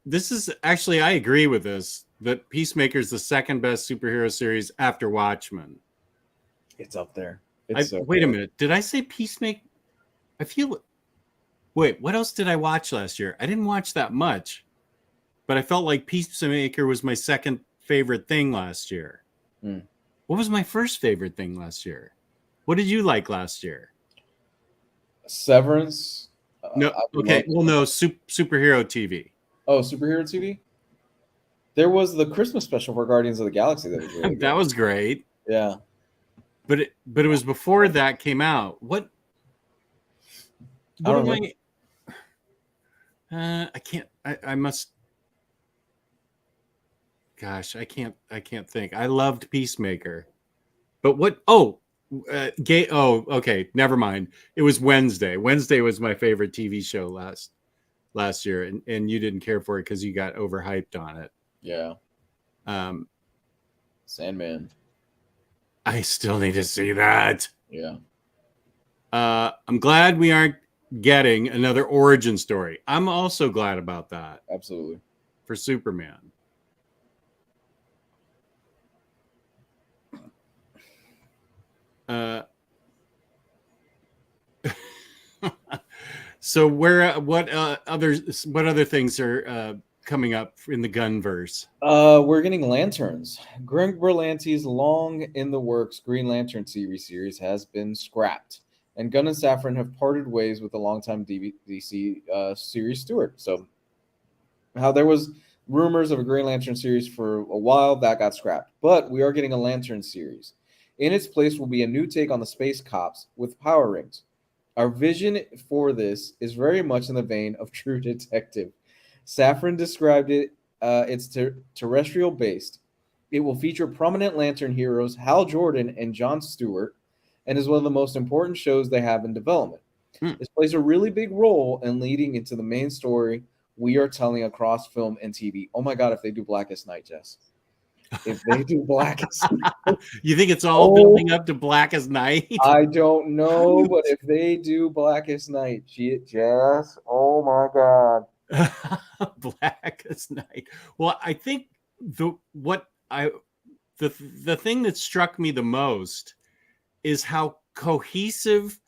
This is actually, I agree with this, that Peacemaker is the second best superhero series after Watchmen. It's up there. Wait a minute. Did I say Peacemaker? Wait, what else did I watch last year? I didn't watch that much, but I felt like Peacemaker was my second favorite thing last year. What was my first favorite thing last year? What did you like last year? Severance. No. Okay. Well, no. Superhero TV. Oh, superhero TV. There was the Christmas special for Guardians of the Galaxy that was really good. That was great. Yeah. But it was before that came out. What am I? I can't. I must. Gosh, I can't think. I loved Peacemaker, but what? Gay. Oh, okay. Never mind. It was Wednesday. Wednesday was my favorite TV show last year, and you didn't care for it because you got overhyped on it. Yeah. Sandman. I still need to see that. Yeah. I'm glad we aren't getting another origin story. I'm also glad about that Absolutely. for Superman. So what other things are coming up in the GunnVerse? We're getting lanterns. Greg Berlanti's long in the works Green Lantern series has been scrapped, and Gunn and Safran have parted ways with the longtime DC series steward. So, how there was rumors of a Green Lantern series for a while that got scrapped, but we are getting a Lantern series. In its place will be a new take on the space cops with power rings. Our vision for this is very much in the vein of True Detective. Safran described it. It's terrestrial based. It will feature prominent Lantern heroes Hal Jordan and Jon Stewart, and is one of the most important shows they have in development. This plays a really big role in leading into the main story we are telling across film and TV. Oh my God, if they do Blackest Night, Jess. If they do Blackest Night. You think it's all building up to Blackest Night? I don't know, but if they do Blackest Night, Jess, oh my God. Blackest Night. Well, I think the thing that struck me the most is how cohesive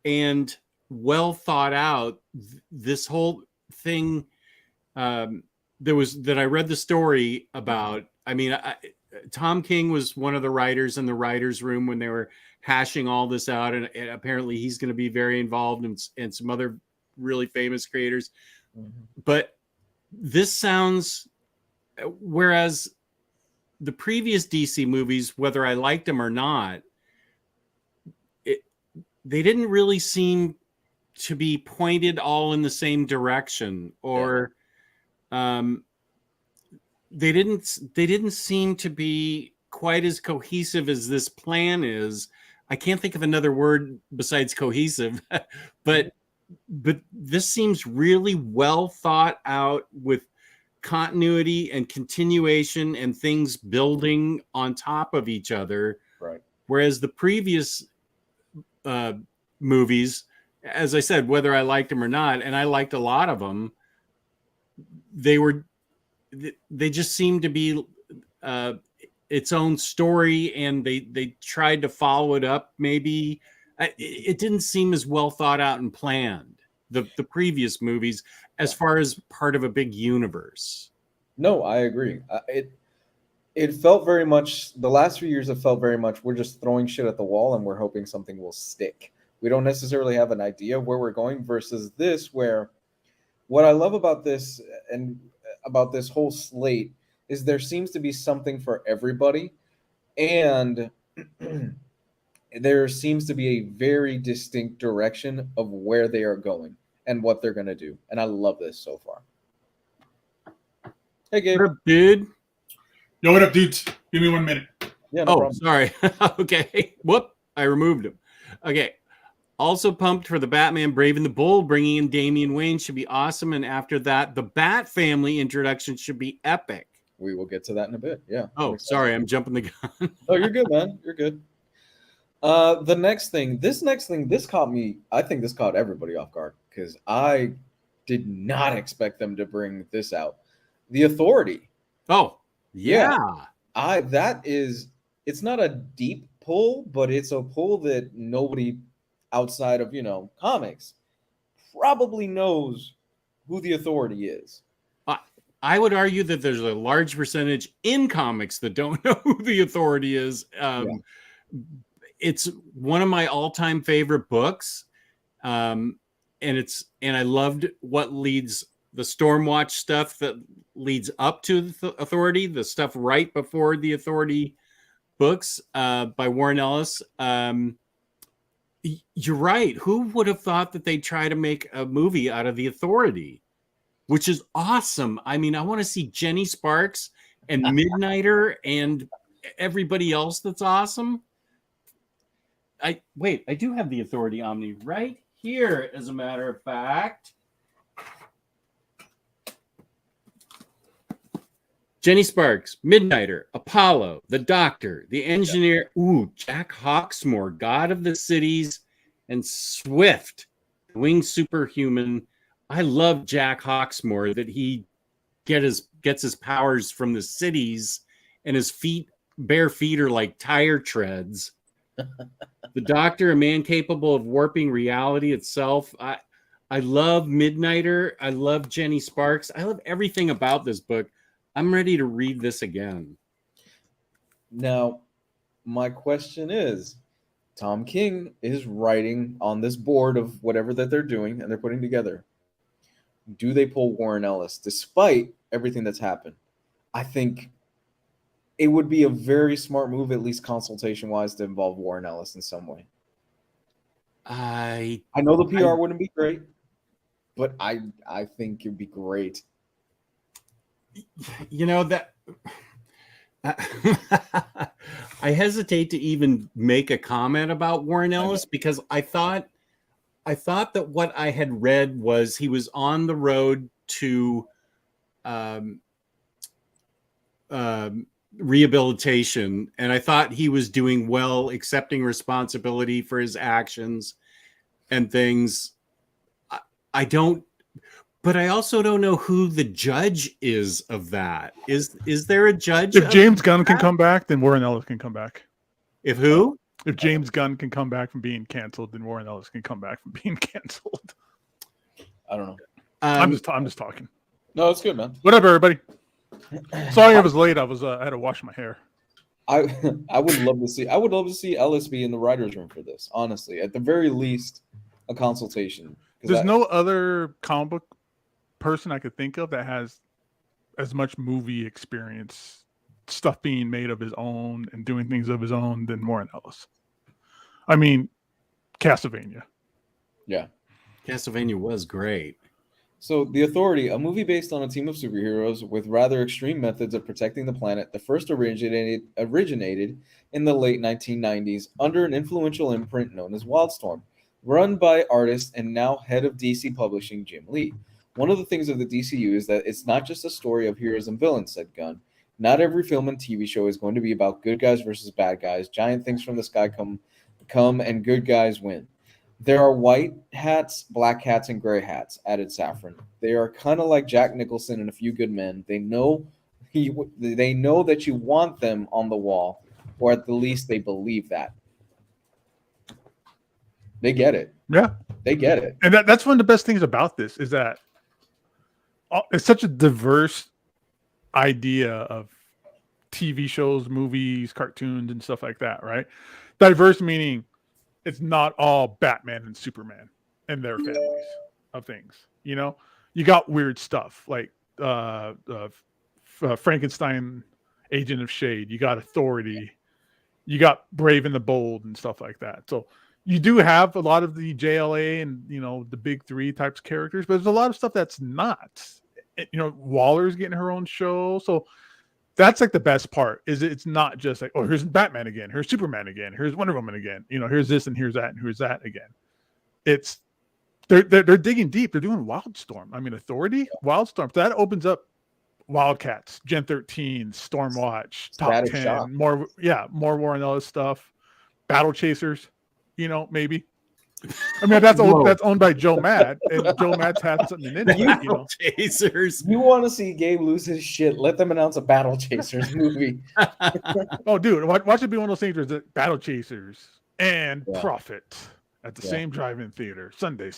and well thought out this whole thing that I read the story about. I mean, Tom King was one of the writers in the writers' room when they were hashing all this out, and apparently he's going to be very involved, and some other really famous creators. But this sounds, whereas the previous DC movies, whether I liked them or not, they didn't really seem to be pointed all in the same direction, or they didn't seem to be quite as cohesive as this plan is. I can't think of another word besides cohesive, but this seems really well thought out, with continuity and continuation and things building on top of each other. Right. Whereas the previous movies, as I said, whether I liked them or not, and I liked a lot of them, they just seemed to be its own story, and they tried to follow it up. Maybe it didn't seem as well thought out and planned, the previous movies, as far as part of a big universe. No, I agree. It felt very much, the last few years have felt very much, we're just throwing shit at the wall and we're hoping something will stick. We don't necessarily have an idea where we're going, versus this, where what I love about this and about this whole slate is there seems to be something for everybody, and there seems to be a very distinct direction of where they are going and what they're going to do. And I love this so far. Hey, Gabe. What up, dude? Yo, what up, dudes? Give me 1 minute. Yeah, no problem. Sorry. Okay. Whoop. I removed him. Okay. Also pumped for the Batman Brave and the Bold. Bringing in Damian Wayne should be awesome. And after that, the Bat Family introduction should be epic. We will get to that in a bit. Yeah. Oh, sorry. I'm jumping the gun. Oh, you're good, man. You're good. The next thing, this caught me. I think this caught everybody off guard, because I did not expect them to bring this out. The Authority. Oh, yeah. It's not a deep pull, but it's a pull that nobody outside of, comics probably knows who the Authority is. I would argue that there's a large percentage in comics that don't know who the Authority is. It's one of my all-time favorite books. And I loved what leads the Stormwatch stuff that leads up to the Authority, the stuff right before the Authority books by Warren Ellis. You're right. Who would have thought that they'd try to make a movie out of the Authority, which is awesome. I mean, I want to see Jenny Sparks and Midnighter and everybody else that's awesome. I do have the Authority Omni right here, as a matter of fact. Jenny Sparks, Midnighter, Apollo, the Doctor, the Engineer, Jack Hawksmoor, God of the Cities, and Swift, Winged Superhuman. I love Jack Hawksmoor that he gets his powers from the cities, and his bare feet are like tire treads. The Doctor, a man capable of warping reality itself. I love Midnighter. I love Jenny Sparks. I love everything about this book. I'm ready to read this again. Now, my question is, Tom King is writing on this board of whatever that they're doing and they're putting together. Do they pull Warren Ellis despite everything that's happened? I think it would be a very smart move, at least consultation-wise, to involve Warren Ellis in some way. I know the PR wouldn't be great, but I think it'd be great. You know that I hesitate to even make a comment about Warren Ellis because I thought that what I had read was he was on the road to rehabilitation, and I thought he was doing well, accepting responsibility for his actions and things. But I also don't know who the judge is of that. Is there a judge? If James Gunn can come back, then Warren Ellis can come back. If who? If James Gunn can come back from being canceled, then Warren Ellis can come back from being canceled. I don't know. I'm just talking. No, it's good, man. Whatever, everybody. Sorry I was late. I had to wash my hair. I would love to see Ellis be in the writer's room for this. Honestly, at the very least, a consultation. There's no other comic book person I could think of that has as much movie experience, stuff being made of his own and doing things of his own than Warren Ellis. I mean, Castlevania. Yeah. Castlevania was great. So, The Authority, a movie based on a team of superheroes with rather extreme methods of protecting the planet, the first originated in the late 1990s under an influential imprint known as Wildstorm, run by artist and now head of DC Publishing, Jim Lee. One of the things of the DCU is that it's not just a story of heroes and villains, said Gunn. Not every film and TV show is going to be about good guys versus bad guys. Giant things from the sky come and good guys win. There are white hats, black hats, and gray hats, added Safran. They are kind of like Jack Nicholson and A Few Good Men. They know that you want them on the wall, or at the least they believe that. They get it. Yeah. They get it. And that's one of the best things about this is that it's such a diverse idea of TV shows, movies, cartoons, and stuff like that, right? Diverse meaning it's not all Batman and Superman and their families of things. You know, you got weird stuff like Frankenstein, Agent of Shade. You got Authority. You got Brave and the Bold and stuff like that. So you do have a lot of the JLA and, you know, the big three types of characters, but there's a lot of stuff that's not. You know, Waller's getting her own show. So that's like the best part is it's not just like, oh, here's Batman again, here's Superman again, here's Wonder Woman again, you know, here's this and here's that and here's that again. It's they're digging deep. They're doing Wildstorm. I mean, Authority, Wildstorm. So that opens up Wildcats, Gen 13, Stormwatch, Top Static 10, Shock. more Warren Ellis stuff, Battle Chasers, you know, maybe. I mean, that's owned by Joe Matt, and Joe Matt's had something in it. You know, Chasers. You want to see Gabe lose his shit? Let them announce a Battle Chasers movie. Oh, dude, watch it be one of those things where it's Battle Chasers and Prophet at the same drive-in theater Sunday.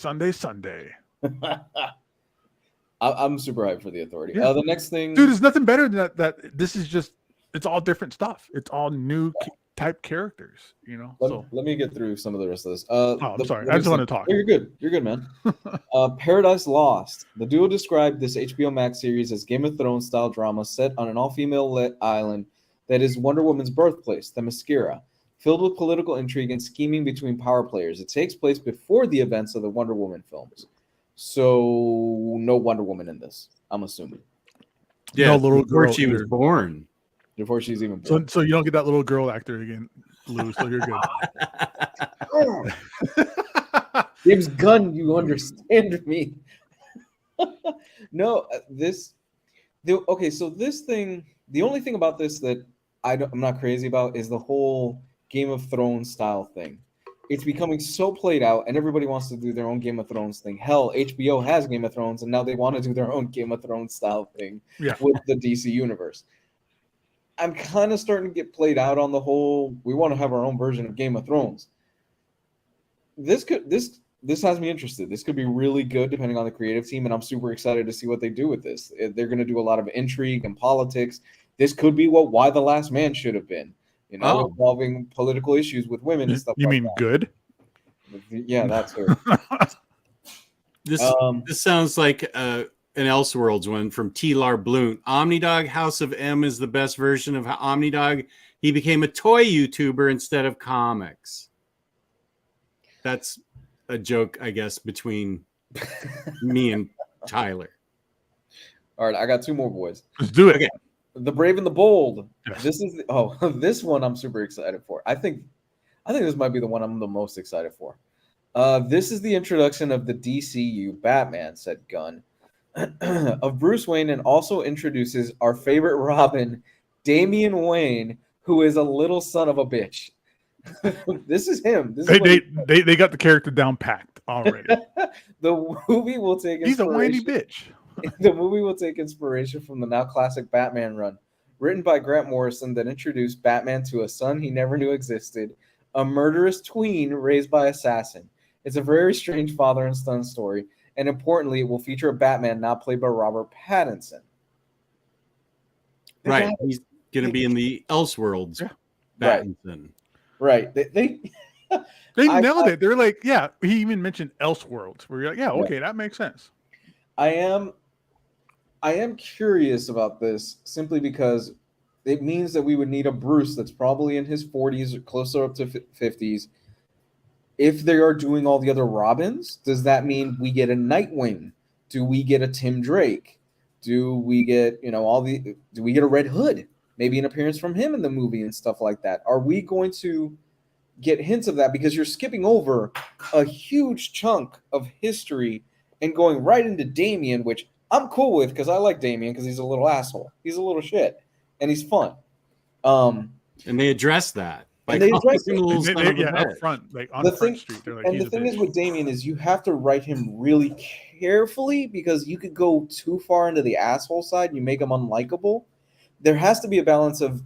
I'm super hyped for The Authority. Yeah. The next thing, Dude, there's nothing better than that. This is just, it's all different stuff. It's all new type characters, you know. Let me get through some of the rest of this. I'm sorry. I just want to talk. Oh, you're good, man. Paradise Lost. The duo described this HBO Max series as Game of Thrones style drama set on an all-female island that is Wonder Woman's birthplace, Themyscira, filled with political intrigue and scheming between power players. It takes place before the events of the Wonder Woman films. So no Wonder Woman in this, I'm assuming. Yeah, no little girl before she was born. Before she's even born. So you don't get that little girl actor again, Lou, so you're good. James Gunn, you understand me. No, this Okay, so this thing, the only thing about this that I'm not crazy about is the whole Game of Thrones style thing. It's becoming so played out, and everybody wants to do their own Game of Thrones thing. Hell, HBO has Game of Thrones, and now they want to do their own Game of Thrones style thing with the DC universe. I'm kind of starting to get played out on the whole. We want to have our own version of Game of Thrones. This has me interested. This could be really good depending on the creative team, and I'm super excited to see what they do with this. They're going to do a lot of intrigue and politics. This could be what Why the Last Man should have been. Involving political issues with women and stuff. You mean good? Yeah, that's her. This sounds like an Elseworlds one from T-Lar Blunt. Omnidog House of M is the best version of Omnidog. He became a toy YouTuber instead of comics. That's a joke, I guess, between me and Tyler. All right, I got 2 more boys. Let's do it. Okay. The Brave and the Bold. Yes. This is this one I'm super excited for. I think this might be the one I'm the most excited for. This is the introduction of the DCU Batman, said Gunn, of Bruce Wayne, and also introduces our favorite Robin, Damian Wayne, who is a little son of a bitch. This is him. They got the character down packed already. The movie will take He's a whiny bitch. The movie will take inspiration from the now classic Batman run, written by Grant Morrison, that introduced Batman to a son he never knew existed, a murderous tween raised by assassin. It's a very strange father and son story, and importantly, it will feature a Batman now played by Robert Pattinson. Right, he's going to be in the Elseworlds. Pattinson. Right. They nailed it. They're like, yeah. He even mentioned Elseworlds, where you're like, yeah, okay, that makes sense. I am curious about this simply because it means that we would need a Bruce that's probably in his 40s or closer up to 50s. If they are doing all the other Robins, does that mean we get a Nightwing? Do we get a Tim Drake? Do we get, do we get a Red Hood? Maybe an appearance from him in the movie and stuff like that. Are we going to get hints of that? Because you're skipping over a huge chunk of history and going right into Damian, which I'm cool with because I like Damian because he's a little asshole. He's a little shit, and he's fun. And they address that. Up front, like on Front Street. They're like, and the thing is with Damian is you have to write him really carefully because you could go too far into the asshole side and you make him unlikable. There has to be a balance of,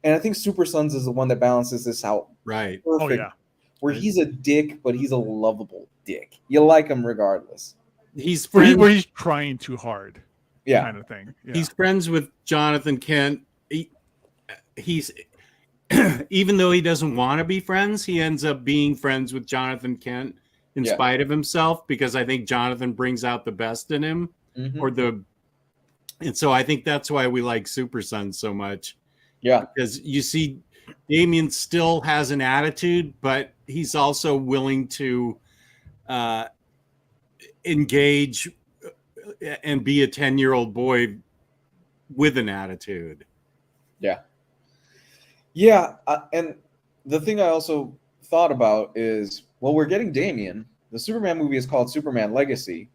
and I think Super Sons is the one that balances this out. Right. Perfect. Oh, yeah. Where he's a dick, but he's a lovable dick. You like him regardless. He's where he's trying too hard. Yeah. Kind of thing. Yeah. He's friends with Jonathan Kent. He's even though he doesn't want to be friends, he ends up being friends with Jonathan Kent in spite of himself, because I think Jonathan brings out the best in him. Mm-hmm. And so I think that's why we like Super Sons so much. Yeah. Because you see Damian still has an attitude, but he's also willing to engage and be a 10-year-old boy with an attitude. Yeah. Yeah. And the thing I also thought about is, well, we're getting Damian. The Superman movie is called Superman Legacy.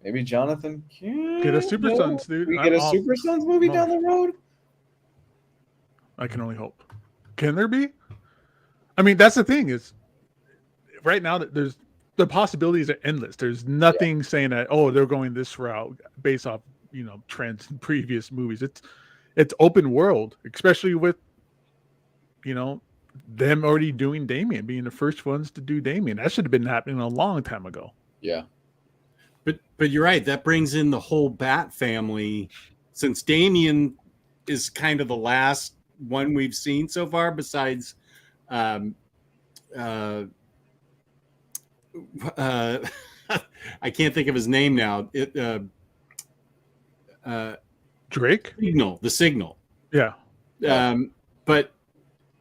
Maybe Jonathan can get a Super Sons, dude. We get a Super Sons movie down the road. I can only hope. Can there be? I mean, that's the thing is, right now that there's the possibilities are endless. There's nothing saying that they're going this route based off trends in previous movies. It's open world, especially with them already doing Damian, being the first ones to do Damian. That should have been happening a long time ago. Yeah. But you're right. That brings in the whole Bat family, since Damian is kind of the last one we've seen so far, besides I can't think of his name now. Drake? The Signal. Yeah. But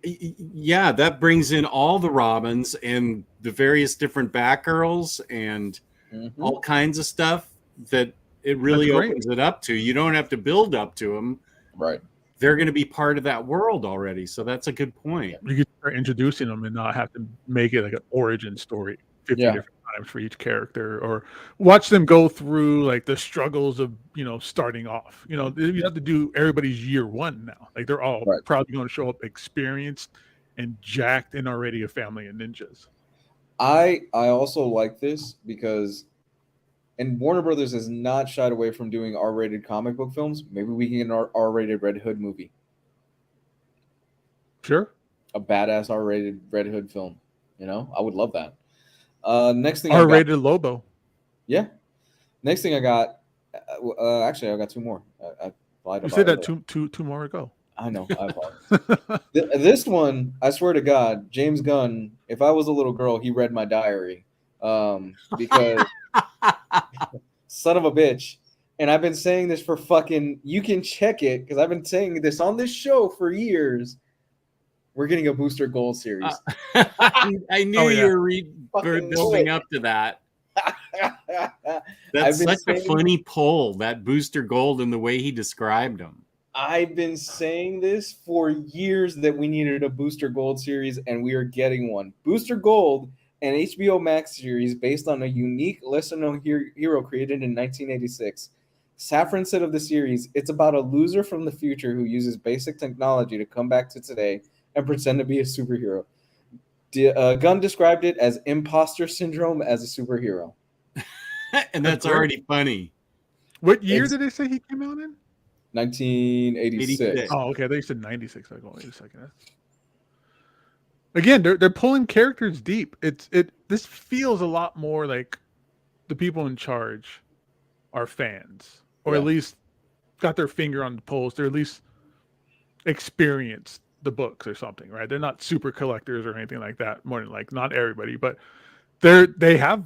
yeah, that brings in all the Robins and the various different Batgirls and all kinds of stuff that it really opens it up to. You don't have to build up to them. Right. They're going to be part of that world already. So that's a good point. You could start introducing them and not have to make it like an origin story 50 different times for each character, or watch them go through like the struggles of starting off. You have to do everybody's year one now. Like they're all Right. probably going to show up experienced and jacked and already a family of ninjas. I also like this because, and Warner Brothers has not shied away from doing R-rated comic book films. Maybe we can get an R-rated Red Hood movie. Sure. A badass R-rated Red Hood film. I would love that. Next thing R-rated Lobo. Yeah. Next thing I got, actually, I got two more. I lied You about said that earlier. two more ago. I know. I apologize. This one, I swear to God, James Gunn, if I was a little girl, he read my diary. Because son of a bitch. And I've been saying this for fucking, you can check it, because I've been saying this on this show for years. We're getting a Booster Gold series. I knew you were Fucking building up to that. That's such a funny pull, that Booster Gold, and the way he described him. I've been saying this for years that we needed a Booster Gold series, and we are getting one. Booster Gold, an HBO Max series based on a unique, lesser-known hero created in 1986. Safran said of the series, it's about a loser from the future who uses basic technology to come back to today and pretend to be a superhero. Gunn described it as imposter syndrome as a superhero. And that's already funny. What year did they say he came out in? 1986. Oh, okay. They said 96. Like, wait a second. Again, they're pulling characters deep. This feels a lot more like the people in charge are fans, or at least got their finger on the pulse. They're at least experienced the books or something, right? They're not super collectors or anything like that. More than like, not everybody, but they have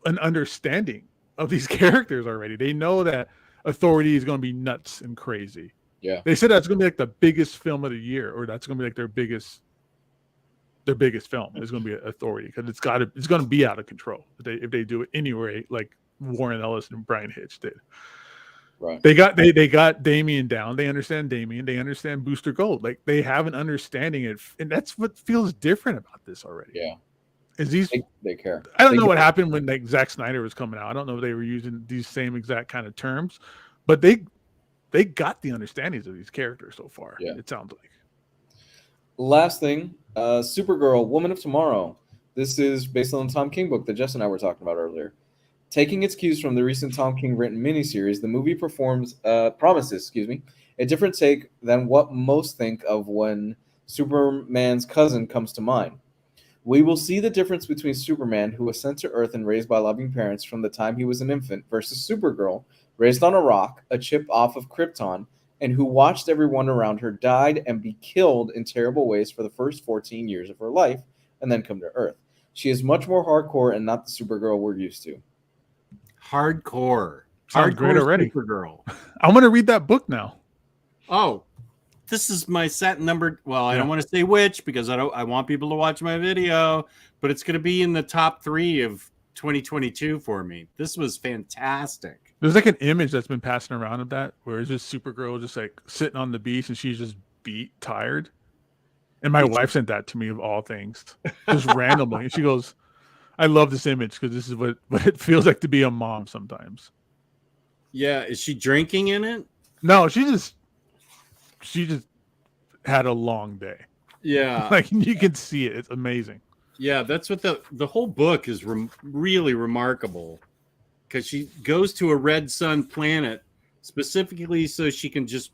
an understanding of these characters already. They know that Authority is going to be nuts and crazy. Yeah, they said that's going to be like the biggest film of the year, or that's going to be like their biggest film is going to be Authority, because it's going to be out of control if they do it anyway, like Warren Ellis and Brian Hitch did. right. They got Damien down. They understand Damien. They understand Booster Gold. Like they have an understanding of, and that's what feels different about this already. Yeah, is these they care. I don't know what happened when like Zack Snyder was coming out. I don't know if they were using these same exact kind of terms, but they got the understandings of these characters so far. Yeah. It sounds like. Last thing, Supergirl, Woman of Tomorrow. This is based on the Tom King book that Jess and I were talking about earlier. Taking its cues from the recent Tom King written miniseries, the movie promises a different take than what most think of when Superman's cousin comes to mind. We will see the difference between Superman, who was sent to Earth and raised by loving parents from the time he was an infant, versus Supergirl, raised on a rock, a chip off of Krypton, and who watched everyone around her died and be killed in terrible ways for the first 14 years of her life, and then come to Earth. She is much more hardcore and not the Supergirl we're used to. Hardcore. Sounds great already. Supergirl. I'm going to read that book now. Oh, this is my set number. Well, I don't want to say which, because I want people to watch my video, but it's going to be in the top 3 of 2022 for me. This was fantastic. There's like an image that's been passing around of that, where it's just Supergirl just like sitting on the beach and she's just beat, tired. And my wife sent that to me, of all things, just randomly. And she goes, I love this image because this is what it feels like to be a mom sometimes. Yeah. Is she drinking in it? No, she just had a long day. Yeah. Like you can see it. It's amazing. Yeah, that's what the whole book is really remarkable, because she goes to a red sun planet specifically so she can just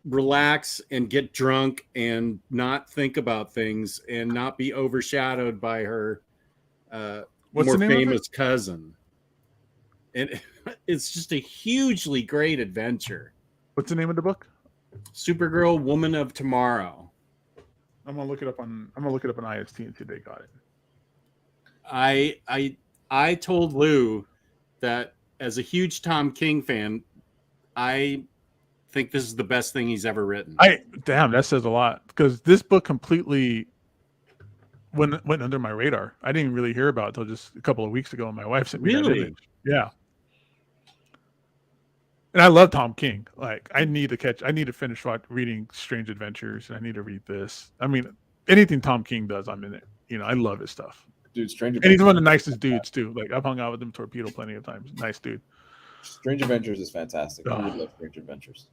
relax and get drunk and not think about things and not be overshadowed by her more famous cousin. And it's just a hugely great adventure. What's the name of the book? Supergirl, Woman of Tomorrow. I'm gonna look it up on IST and see if they got it. I told Lou that as a huge Tom King fan, I think this is the best thing he's ever written. Damn, that says a lot, because this book completely went under my radar. I didn't really hear about it until just a couple of weeks ago, and my wife sent me that image. Yeah. And I love Tom King. Like, I need to finish reading Strange Adventures, and I need to read this. I mean, anything Tom King does, I'm in it. I love his stuff. Dude, Strange And he's Adventures. one of the nicest dudes too. Like I've hung out with him Torpedo plenty of times. Nice dude. Strange Adventures is fantastic. I would Oh. love Strange Adventures.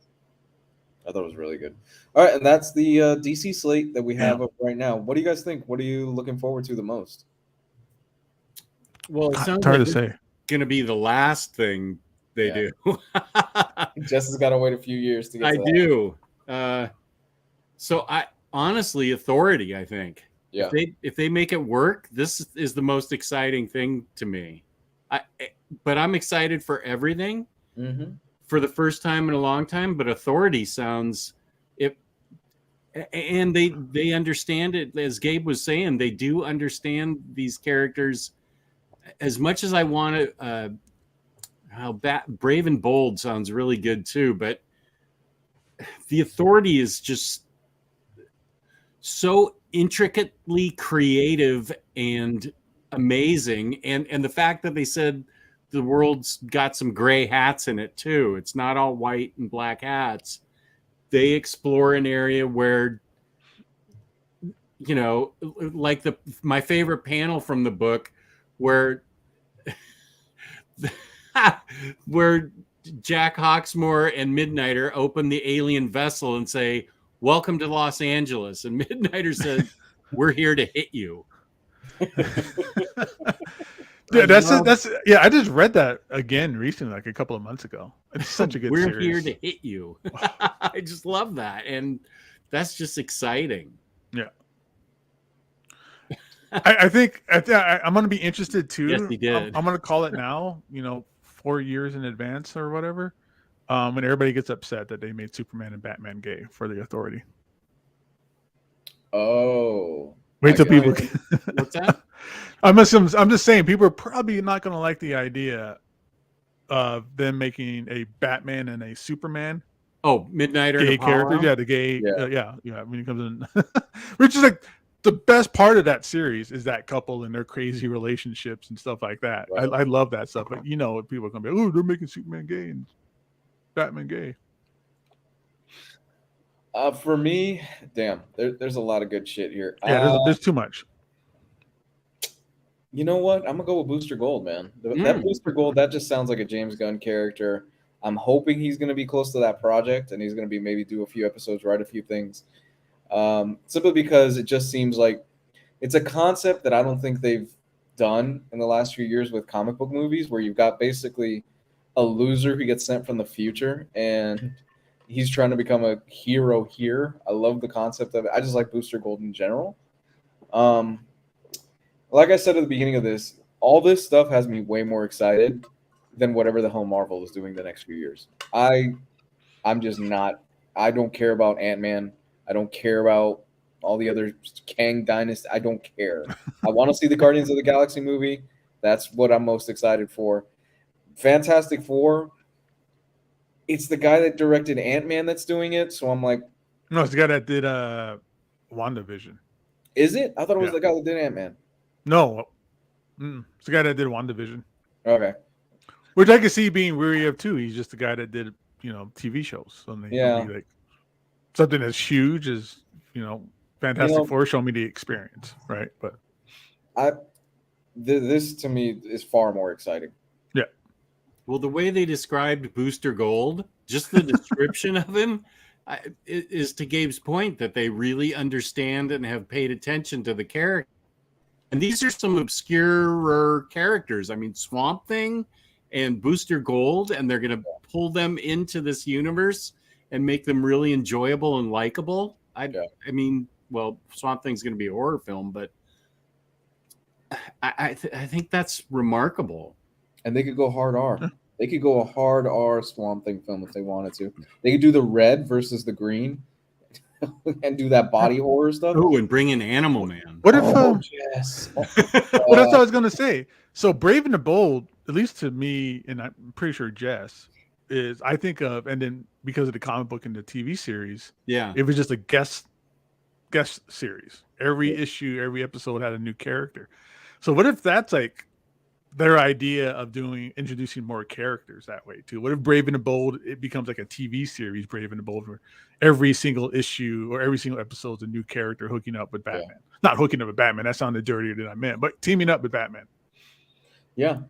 I thought it was really good. All right, and that's the DC slate that we have up right now. What do you guys think? What are you looking forward to the most? Well, it sounds It's hard like to say. going to be the last thing they Yeah. do. Jess has got to wait a few years to get I to that. do. So I honestly, Authority, I think. Yeah. If they make it work, this is the most exciting thing to me. But I'm excited for everything Mm-hmm. for the first time in a long time. But Authority sounds and they understand it, as Gabe was saying. They do understand these characters as much as I want to. Brave and Bold sounds really good too, but the Authority is just so intricately creative and amazing, and the fact that they said the world's got some gray hats in it too. It's not all white and black hats. They explore an area where, you know, like my favorite panel from the book where where Jack Hawksmoor and Midnighter open the alien vessel and say, "Welcome to Los Angeles," and Midnighter says, "We're here to hit you." Yeah, that's yeah. I just read that again recently, like a couple of months ago. It's such a good We're series. here to hit you. I just love that, and that's just exciting. Yeah. I think I'm going to be interested too. Yes, he did. I'm going to call it now. 4 years in advance or whatever. When everybody gets upset that they made Superman and Batman gay for the Authority. Oh. Wait till people. What's that? I'm just saying people are probably not going to like the idea of them making a Batman and a Superman Oh, Midnighter gay and Apollo? characters. Yeah, the gay. Yeah. Yeah. When it comes in, which is like the best part of that series is that couple and their crazy relationships and stuff like that. Right. I love that stuff. But people are going to be, oh, they're making Superman gay and Batman gay. For me, damn, there's a lot of good shit here. Yeah, there's too much. You know what? I'm gonna go with Booster Gold, man. That Booster Gold, that just sounds like a James Gunn character. I'm hoping he's gonna be close to that project, and he's gonna be maybe do a few episodes, write a few things. Simply because it just seems like it's a concept that I don't think they've done in the last few years with comic book movies, where you've got basically a loser who gets sent from the future, and he's trying to become a hero here. I love the concept of it. I just like Booster Gold in general. Like I said at the beginning of this, all this stuff has me way more excited than whatever the hell Marvel is doing the next few years. I'm just not. I don't care about Ant-Man. I don't care about all the other Kang Dynasty. I don't care. I want to see the Guardians of the Galaxy movie. That's what I'm most excited for. Fantastic Four. It's the guy that directed Ant-Man that's doing it, so I'm like, No, it's the guy that did WandaVision. is it? I thought it was Yeah. the guy that did Ant-Man. No, it's the guy that did WandaVision, Okay. which I could see being weary of too. He's just the guy that did TV shows. So Yeah. like something as huge as Fantastic Four. Show me the experience, right? But this to me is far more exciting. yeah. Well, the way they described Booster Gold, just the description of him, is to Gabe's point that they really understand and have paid attention to the character. And these are some obscure characters. I mean, Swamp Thing and Booster Gold, and they're going to pull them into this universe and make them really enjoyable and likable. I mean, well, Swamp Thing's going to be a horror film, but I think that's remarkable. And they could go hard R. They could go a hard R Swamp Thing film if they wanted to. They could do the red versus the green and do that body horror stuff. Oh, and bring in Animal Man. What if? Yes. Well, that's what I was going to say. So Brave and the Bold, at least to me, and I'm pretty sure Jess, is I think of, and then because of the comic book and the TV series, Yeah. it was just a guest series. Every issue, every episode had a new character. So what if that's like their idea of introducing more characters that way too. What if Brave and the Bold, it becomes like a TV series, Brave and the Bold, where every single issue or every single episode is a new character hooking up with Batman. Not hooking up with Batman, that sounded dirtier than I meant, but teaming up with Batman. Yeah.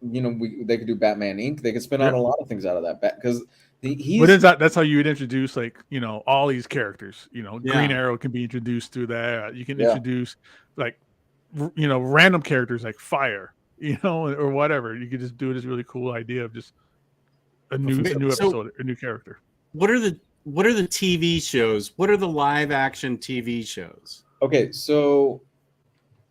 They could do Batman Inc. They could spin out a lot of things out of that because that's how you would introduce all these characters. Green Arrow can be introduced through that. You can introduce random characters like Fire, or whatever. You could just do this really cool idea of just a new episode, a new character. What are the TV shows? What are the live action TV shows? Okay, so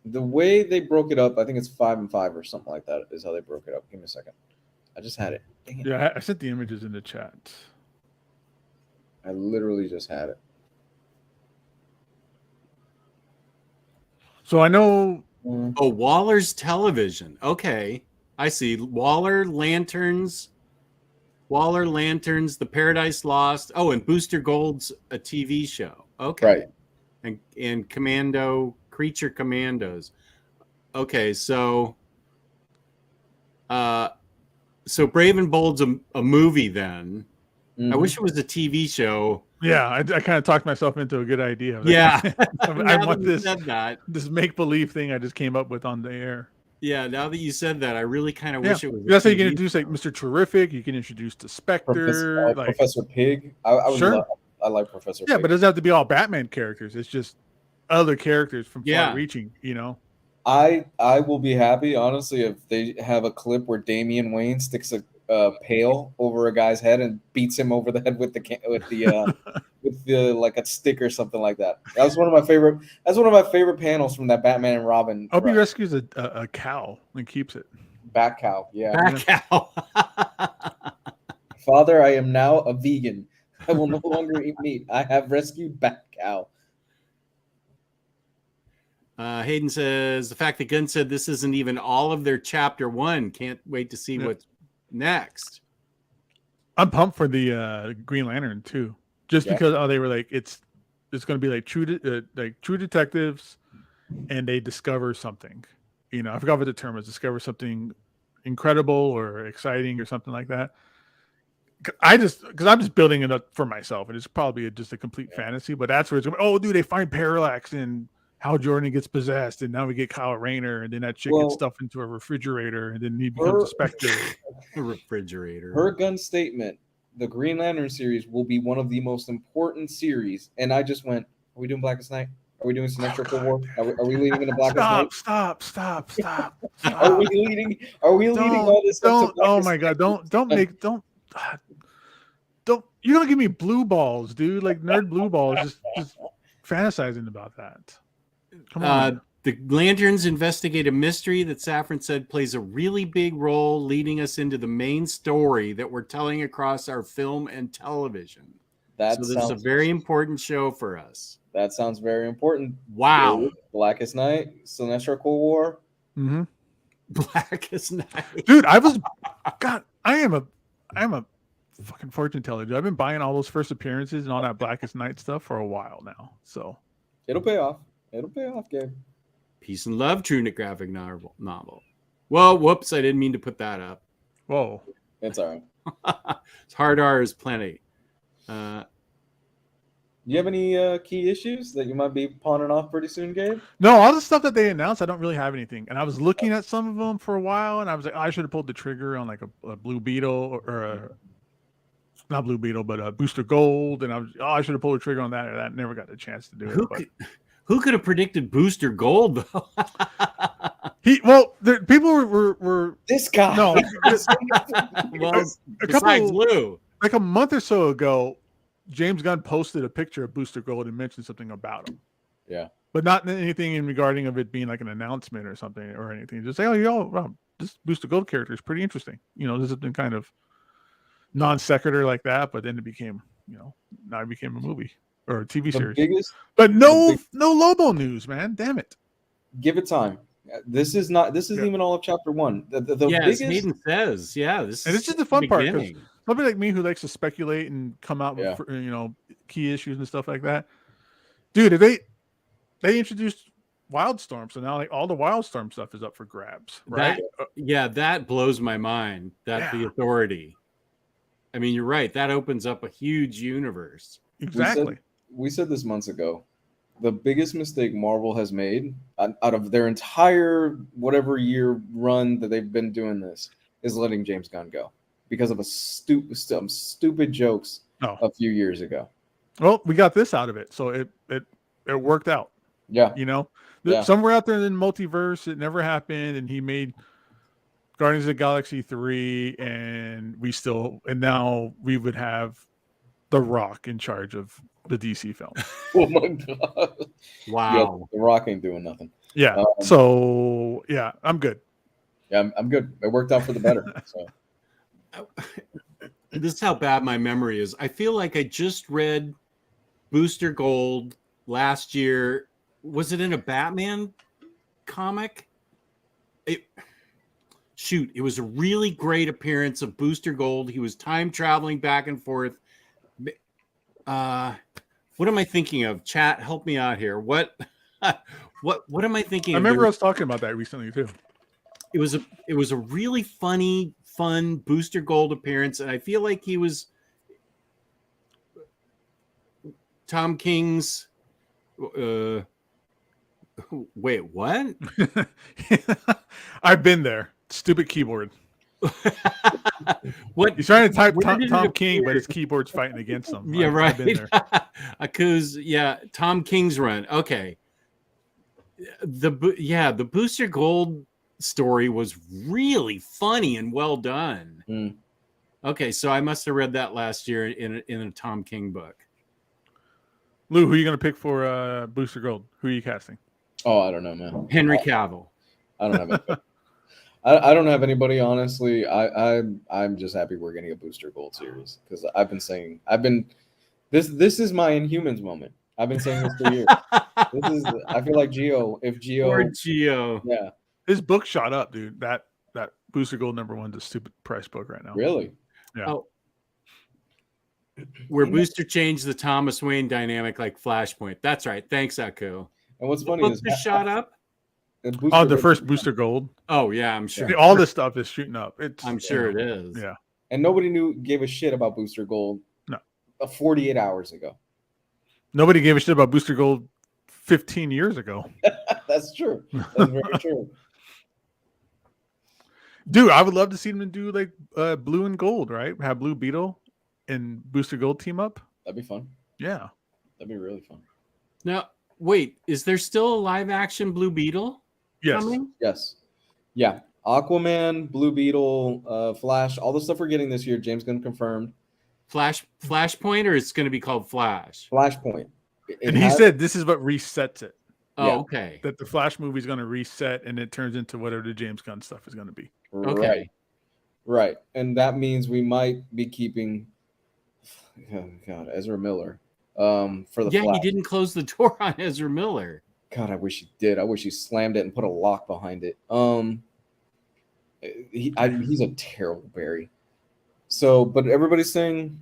the way they broke it up, I think it's 5 and 5 or something like that is how they broke it up. Give me a second. I just had it. Dang it. Yeah, I sent the images in the chat. I literally just had it. So I know. Oh, Waller's Television. Okay, I see. Waller Lanterns, The Paradise Lost. Oh, and Booster Gold's a TV show. Okay, right. And Creature Commandos. Okay, so Brave and Bold's a movie then. Mm-hmm. I wish it was a TV show. Yeah, I kind of talked myself into a good idea. I want this make-believe thing I just came up with on the air. Yeah, now that you said that, I really kind of wish it was. That's how you can introduce Mr. Terrific. You can introduce the Spectre, Professor Pig. I like Professor Pig. Yeah, but it doesn't have to be all Batman characters. It's just other characters from far-reaching. I will be happy, honestly, if they have a clip where Damian Wayne sticks a pail over a guy's head and beats him over the head with the like a stick or something like that. That's one of my favorite panels from that Batman and Robin. Hope he rescues a cow and keeps it. Bat cow, yeah. Bat cow. Father, I am now a vegan. I will no longer eat meat. I have rescued Bat cow. Hayden says the fact that Gunn said this isn't even all of their chapter 1. Can't wait to see what's next. I'm pumped for the Green Lantern too, just because they were like it's going to be like true detectives, and they discover something. I forgot what the term is. Discover something incredible or exciting or something like that. Because I'm just building it up for myself, and it's probably just a complete fantasy. But that's where it's going. Oh, dude, they find Parallax and Hal Jordan gets possessed, and now we get Kyle Rayner, and then that chick gets stuffed into a refrigerator, and then he becomes a Spectre. A refrigerator. Her gun statement, the Green Lantern series will be one of the most important series. And I just went, are we doing Blackest Night? Are we doing Symmetrical War? Are we leading into Blackest Night? Stop. Are we leading all this? Oh my God! Don't. You're gonna give me blue balls, dude. Like nerd blue balls. Just fantasizing about that. Come on. The Lanterns investigate a mystery that Safran said plays a really big role, leading us into the main story that we're telling across our film and television. So this is a very important show for us. That sounds very important. Wow. Blackest Night, Symmetrical War. Mm-hmm. Blackest Night. Dude, I am a fucking fortune teller, dude. I've been buying all those first appearances and all that Blackest Night stuff for a while now. So it'll pay off, Gabe. Peace and Love, true graphic novel. Well, whoops, I didn't mean to put that up. Whoa. It's all right. It's hard R is plenty. Do you have any key issues that you might be pawning off pretty soon, Gabe? No, all the stuff that they announced, I don't really have anything. And I was looking at some of them for a while, and I was like, I should have pulled the trigger on like a Blue Beetle not Blue Beetle, but a Booster Gold. And I should have pulled the trigger on that, or that never got the chance to do it. Who could have predicted Booster Gold, though? People were this guy. No, besides Lou. Like a month or so ago, James Gunn posted a picture of Booster Gold and mentioned something about him. Yeah. But not anything in regarding of it being like an announcement or something or anything. Just say, wow, this Booster Gold character is pretty interesting. This has been kind of non sequitur like that, but then it became, now it became a movie or a TV series. But no Lobo news, man. Damn it. Give it time. This isn't even all of chapter 1. The biggest, Hayden says, this is just the fun part. Somebody like me who likes to speculate and come out with key issues and stuff like that. Dude, if they introduced Wildstorm. So now like all the Wildstorm stuff is up for grabs, right? That blows my mind. That the Yeah. Authority. I mean, you're right. That opens up a huge universe. Exactly. We said this months ago. The biggest mistake Marvel has made out of their entire whatever year run that they've been doing this is letting James Gunn go because of some stupid jokes a few years ago. Well, we got this out of it, so it worked out. Yeah, You know, Yeah. somewhere out there in the multiverse, it never happened, and he made Guardians of the Galaxy 3, and now we would have The Rock in charge of the DC film. Oh my god! Wow. Yeah, The Rock ain't doing nothing. Yeah. So yeah, I'm good. Yeah, I'm good. It worked out for the better. So This is how bad my memory is. I feel like I just read Booster Gold last year. Was it in a Batman comic? It was a really great appearance of Booster Gold. He was time traveling back and forth. What am I thinking of? Chat, help me out here. What am I thinking I of? remember us talking about that recently too. It was a really fun Booster Gold appearance, and I feel like he was Tom King's. Wait, what? I've been there. Stupid keyboard. What? He's trying to type Where did it Tom King, appear? but his keyboard's fighting against him. Yeah, I've been right. there. Because Tom King's run. Okay. The Booster Gold story was really funny and well done. Mm. Okay, so I must have read that last year in a Tom King book. Lou, who are you going to pick for Booster Gold? Who are you casting? Oh, I don't know, man. Henry Cavill. I don't have anybody. I don't have anybody, honestly. I'm just happy we're getting a Booster Gold series because this is my Inhumans moment. I've been saying this for years. I feel like if Poor Geo. yeah, His book shot up, dude. That Booster Gold #1 is a stupid price book right now. really. Yeah. Oh. Where Booster changed the Thomas Wayne dynamic like Flashpoint. That's right. Thanks, Aku. And what's funny is Booster shot up. The first Booster Gold. Oh yeah, I'm sure. All this stuff is shooting up. I'm sure it is. Yeah. And nobody gave a shit about Booster Gold. No. 48 hours ago. Nobody gave a shit about Booster Gold 15 years ago. That's true. That's very true. Dude, I would love to see them do like Blue and Gold, right? Have Blue Beetle and Booster Gold team up. That'd be fun. Yeah. That'd be really fun. Now, wait, is there still a live action Blue Beetle Yes. coming? Yes. Yeah. Aquaman, Blue Beetle, Flash, all the stuff we're getting this year. James Gunn confirmed. Flashpoint, or it's going to be called Flash? Flashpoint. And he said this is what resets it. Oh, Yeah. okay. That the Flash movie is going to reset and it turns into whatever the James Gunn stuff is going to be. Okay. Right. And that means we might be keeping Ezra Miller for the Flash. He didn't close the door on Ezra Miller. God, I wish he did. I wish he slammed it and put a lock behind it. He's a terrible Barry. So, but everybody's saying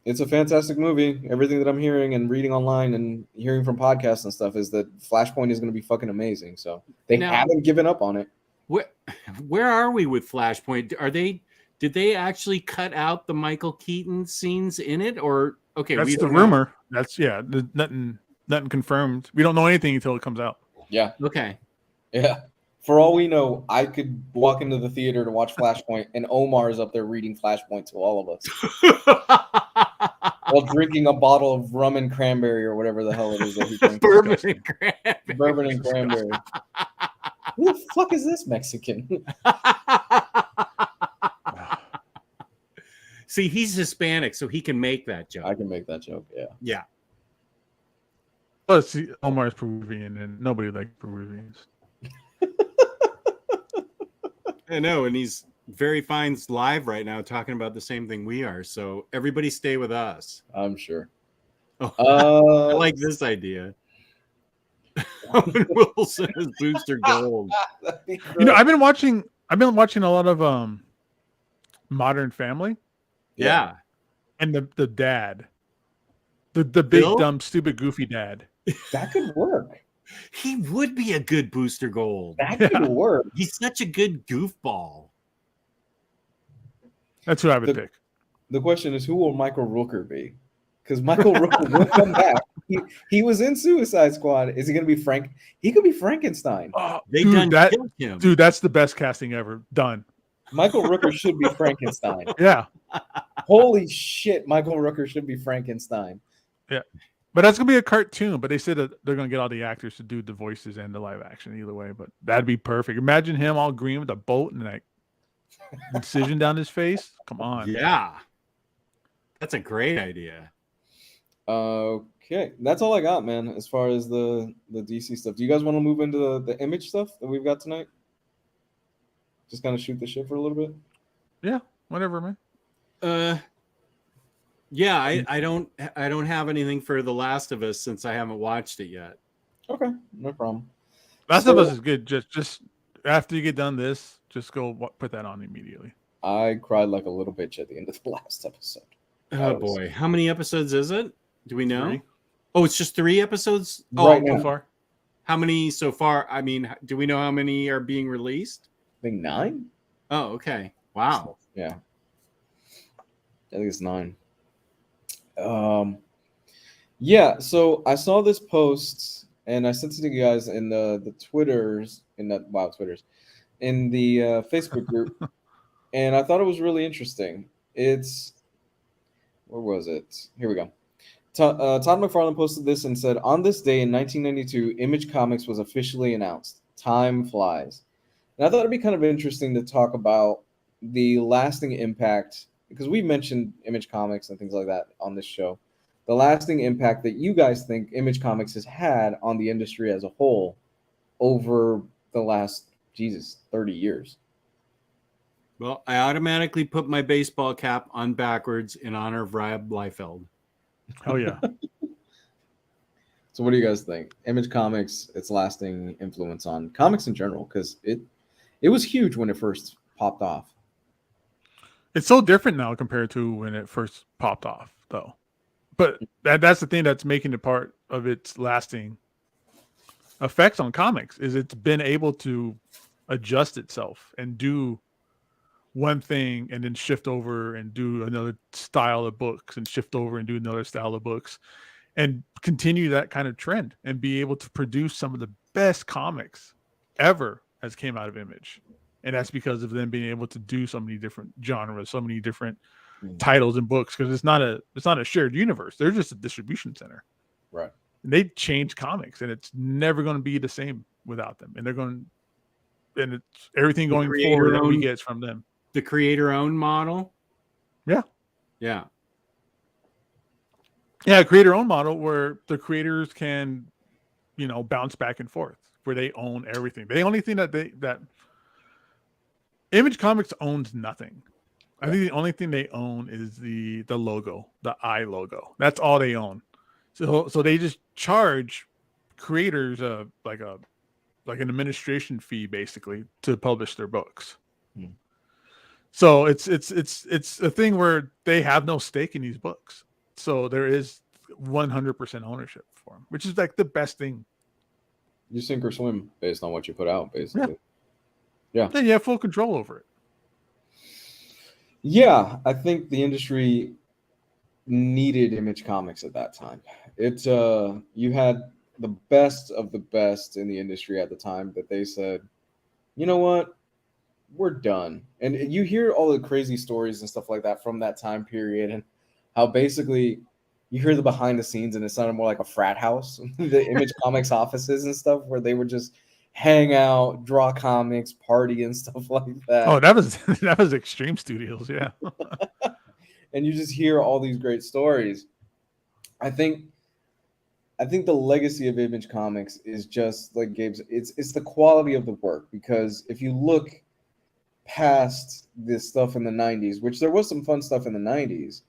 it's a fantastic movie. Everything that I'm hearing and reading online and hearing from podcasts and stuff is that Flashpoint is going to be fucking amazing. So they haven't given up on it. Where are we with Flashpoint? Did they actually cut out the Michael Keaton scenes in it, or okay? That's the don't know. rumor. That's nothing confirmed. We don't know anything until it comes out. Yeah. Okay. Yeah. For all we know, I could walk into the theater to watch Flashpoint, and Omar is up there reading Flashpoint to all of us while drinking a bottle of rum and cranberry or whatever the hell it is that he drinks. Bourbon and cranberry. Bourbon and cranberry. Who the fuck is this Mexican? See, he's Hispanic, so he can make that joke. I can make that joke. Yeah. Yeah. Plus, Omar's Peruvian, and nobody likes Peruvians. I know, and he's very fine live right now talking about the same thing we are. So everybody stay with us. I'm sure. Oh, I like this idea. Owen Wilson is Booster Gold. I've been watching a lot of Modern Family. Yeah. And the dad. The big Bill? dumb stupid goofy dad. That could work. He would be a good Booster Gold. That could work. He's such a good goofball. That's who I would pick. The question is, who will Michael Rooker be? Because Michael Rooker will come back. He was in Suicide Squad. Is he going to be Frank? He could be Frankenstein. They Dude, done killed him. Dude, that's the best casting ever done. Michael Rooker should be Frankenstein. Yeah. Holy shit, Michael Rooker should be Frankenstein. Yeah. But that's going to be a cartoon. But they said that they're going to get all the actors to do the voices and the live action either way. But that'd be perfect. Imagine him all green with a bolt and that incision down his face. Come on. Yeah. That's a great idea. Okay, that's all I got, man, as far as the DC stuff. Do you guys want to move into the image stuff that we've got tonight? Just kind of shoot the shit for a little bit? Yeah, whatever, man. Yeah, I don't have anything for The Last of Us since I haven't watched it yet. Okay, no problem. Last of Us is good. Just after you get done this, just go put that on immediately. I cried like a little bitch at the end of the last episode. Oh boy, how many episodes is it? Do we know? 3. Oh, it's just 3 episodes. Right Oh, now. So far. how many so far? I mean, do we know how many are being released? I think 9? Oh, okay. Wow. Yeah. I think it's 9. Yeah, so I saw this post and I sent it to you guys in the Twitters, in the Twitters, in the Facebook group, and I thought it was really interesting. It's, where was it? Here we go. Todd McFarlane posted this and said, on this day in 1992, Image Comics was officially announced. Time flies. And I thought it'd be kind of interesting to talk about the lasting impact, because we mentioned Image Comics and things like that on this show. The lasting impact that you guys think Image Comics has had on the industry as a whole over the last, 30 years. Well, I automatically put my baseball cap on backwards in honor of Rob Liefeld. Oh yeah. So what do you guys think? Image Comics, its lasting influence on comics in general, because it was huge when it first popped off. It's so different now compared to when it first popped off, though. But that's the thing that's making it part of its lasting effects on comics, is it's been able to adjust itself and do one thing and then shift over and do another style of books and shift over and do another style of books and continue that kind of trend and be able to produce some of the best comics ever as came out of Image. And that's because of them being able to do so many different genres, so many different titles and books, because it's not a shared universe. They're just a distribution center. Right. And they change comics and it's never going to be the same without them. And it's everything going forward that we get from them. The creator-owned model? Yeah. Yeah. Yeah, creator-owned model where the creators can, bounce back and forth, where they own everything. The only thing that Image Comics owns nothing. I think the only thing they own is the logo, the I logo. That's all they own. So they just charge creators like an administration fee basically to publish their books. So it's a thing where they have no stake in these books. So there is 100% ownership for them, which is like the best thing. You sink or swim based on what you put out, basically. Yeah. Then you have full control over it. Yeah, I think the industry needed Image Comics at that time. You had the best of the best in the industry at the time that they said, you know what? We're done. And you hear all the crazy stories and stuff like that from that time period, and how basically you hear the behind the scenes and it sounded more like a frat house, the Image Comics offices and stuff, where they would just hang out, draw comics, party and stuff like that. Oh, that was Extreme Studios, yeah. And you just hear all these great stories. I think the legacy of Image Comics is just like Gabe's. It's the quality of the work, because if you look past this stuff in the 90s, which there was some fun stuff in the 90s,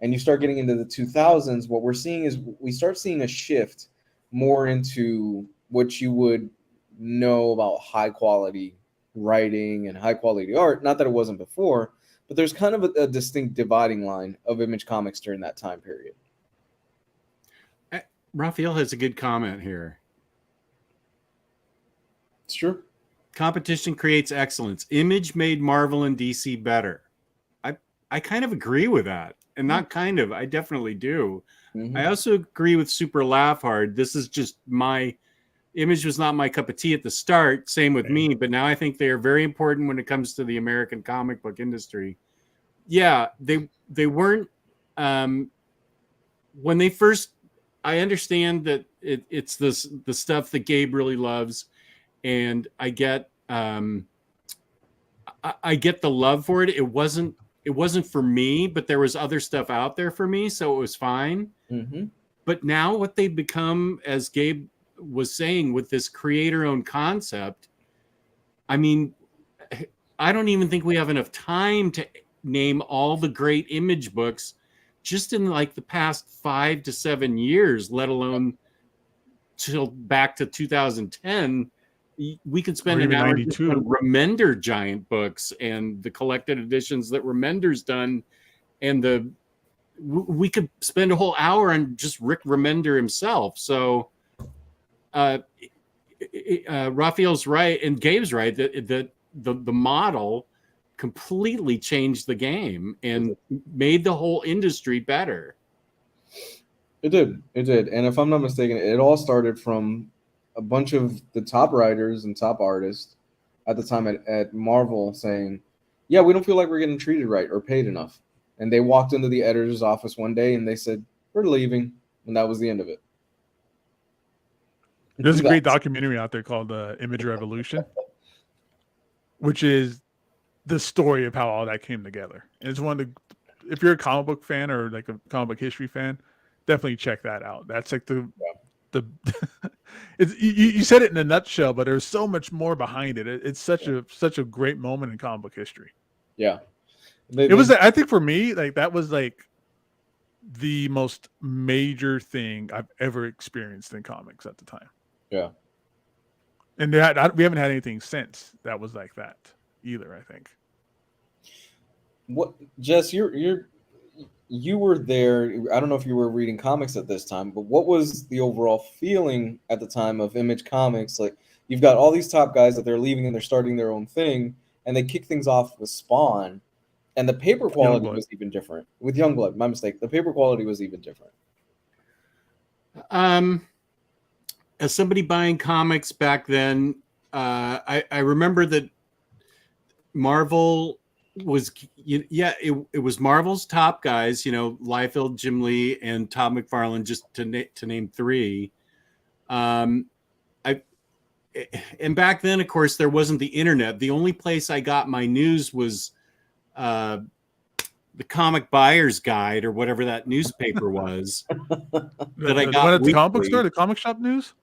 and you start getting into the 2000s, what we're seeing is we start seeing a shift more into what you would know about high quality writing and high quality art. Not that it wasn't before, but there's kind of a distinct dividing line of Image Comics during that time period. Raphael has a good comment here. true. Competition creates excellence. Image made Marvel and DC better. I kind of agree with that. And not kind of, I definitely do. Mhm. I also agree with Super Laugh Hard. This is just my Image was not my cup of tea at the start. Same with me, but now I think they are very important when it comes to the American comic book industry. Yeah, they weren't when they first. I understand that it's the stuff that Gabe really loves, and I get I get the love for it. It wasn't for me, but there was other stuff out there for me, so it was fine. Mm-hmm. But now what they've become, as Gabe was saying, with this creator-owned concept, I mean, I don't even think we have enough time to name all the great Image books just in like the past 5 to 7 years, let alone till back to 2010. We could spend an hour just on Remender giant books and the collected editions that Remender's done, and we could spend a whole hour on just Rick Remender himself. So Raphael's right and Gabe's right that the model completely changed the game and made the whole industry better. It did. And if I'm not mistaken, it all started from a bunch of the top writers and top artists at the time at Marvel saying, yeah, we don't feel like we're getting treated right or paid enough. And they walked into the editor's office one day and they said, we're leaving. And that was the end of it. There's a great documentary out there called Image Revolution, which is the story of how all that came together. And it's one of the, if you're a comic book fan or like a comic book history fan, definitely check that out. That's like you said it in a nutshell, but there's so much more behind it. It's such a great moment in comic book history. Yeah. It was, I think for me, like that was like the most major thing I've ever experienced in comics at the time. Yeah. And we haven't had anything since that was like that either, I think. What, Jess, you were there. I don't know if you were reading comics at this time, but what was the overall feeling at the time of Image Comics? Like, you've got all these top guys that they're leaving and they're starting their own thing, and they kick things off with Spawn, and the paper quality was even different. With Youngblood, my mistake. The paper quality was even different. As somebody buying comics back then, I remember that Marvel was, it was Marvel's top guys, Liefeld, Jim Lee, and Todd McFarlane, just to name three. And back then, of course, there wasn't the internet. The only place I got my news was the Comic Buyer's Guide or whatever that newspaper was. that I got at the comic book store, the comic shop news.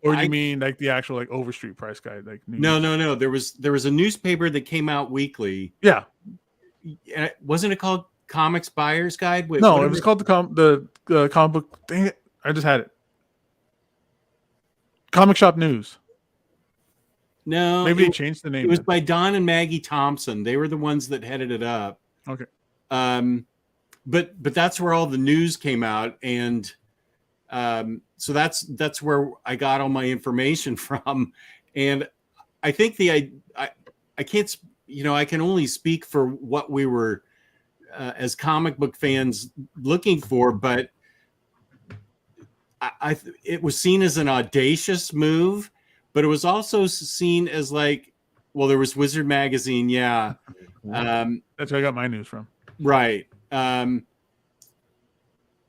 Or do you mean like the actual like Overstreet price guide? Like news? No. There was a newspaper that came out weekly. Yeah. Wasn't it called Comics Buyer's Guide? Wait, no, it was called the comic book. Dang it! I just had it. Comic Shop News. No, maybe they changed the name. It was by Don and Maggie Thompson. They were the ones that headed it up. Okay. But that's where all the news came out, and so that's where I got all my information from. And I think I can't, I can only speak for what we were as comic book fans looking for, but it was seen as an audacious move, but it was also seen as like, well, there was Wizard Magazine. Yeah. That's where I got my news from. Right.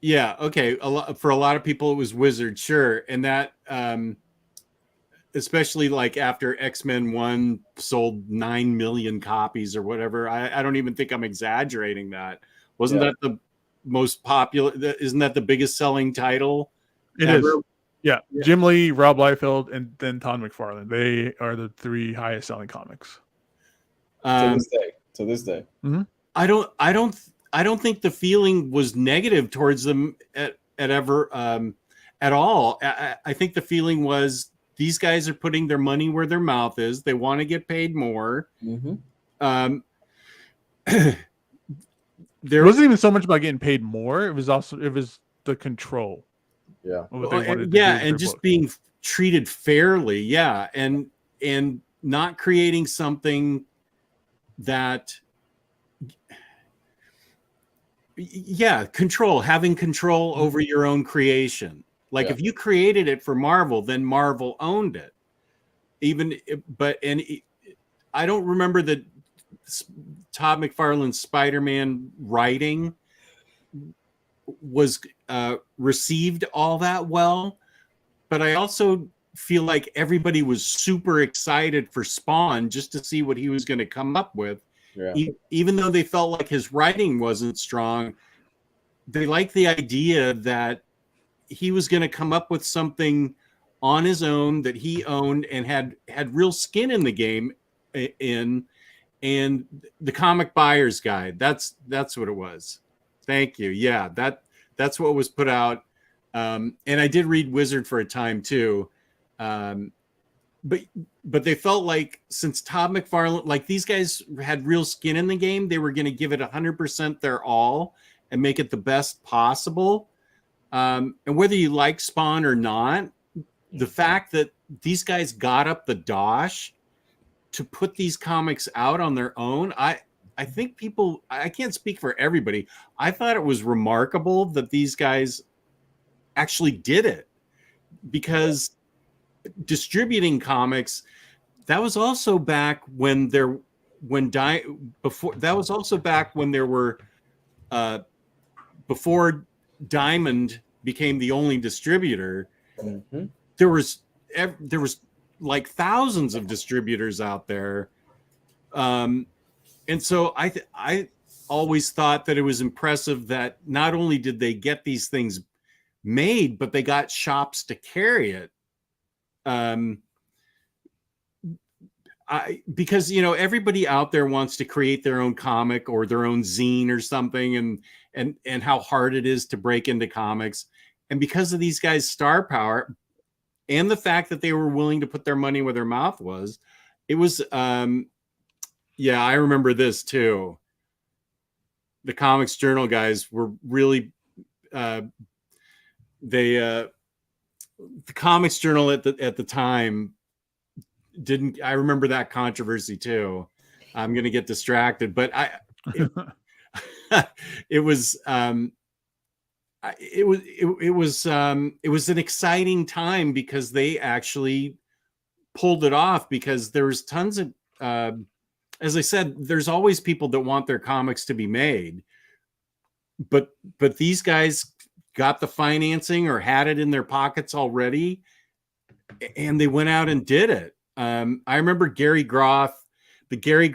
Yeah. Okay. For a lot of people, it was Wizard. Sure. And that, especially like after X-Men 1 sold 9 million copies or whatever. I don't even think I'm exaggerating that. Wasn't that the most popular? Isn't that the biggest selling title? It is. Yeah. Jim Lee, Rob Liefeld, and then Todd McFarlane. They are the 3 highest selling comics. To this day. Mm-hmm. I don't think the feeling was negative towards them at all. I think the feeling was these guys are putting their money where their mouth is. They want to get paid more. Mm-hmm. There wasn't even so much about getting paid more. It was the control. Yeah. what they wanted to yeah, do with their and just book. being treated fairly. Yeah, and not creating something that, yeah, having control over your own creation. Like Yeah. if you created it for Marvel, then Marvel owned it. I don't remember that Todd McFarlane's Spider-Man writing was received all that well, but I also feel like everybody was super excited for Spawn just to see what he was going to come up with. Yeah. Even though they felt like his writing wasn't strong, they liked the idea that he was going to come up with something on his own that he owned and had real skin in the game and the Comic Buyer's Guide. That's what it was. Thank you. Yeah, that's what was put out. And I did read Wizard for a time too. But they felt like since Todd McFarlane, like these guys had real skin in the game, they were going to give it 100% their all and make it the best possible. And whether you like Spawn or not, the fact that these guys got up the dosh to put these comics out on their own, I think people, I can't speak for everybody. I thought it was remarkable that these guys actually did it, because distributing comics, that was also back when there were before Diamond became the only distributor. Mm-hmm. There was like thousands of distributors out there, and so I always thought that it was impressive that not only did they get these things made, but they got shops to carry it. Because everybody out there wants to create their own comic or their own zine or something, and how hard it is to break into comics. And because of these guys' star power and the fact that they were willing to put their money where their mouth was, it was yeah, I remember this too. The Comics Journal guys were really the Comics Journal at the time didn't. I remember that controversy too. I'm going to get distracted, but it was an exciting time because they actually pulled it off, because there was tons of as I said, there's always people that want their comics to be made, but these guys got the financing or had it in their pockets already, and they went out and did it. I remember Gary Groth, Todd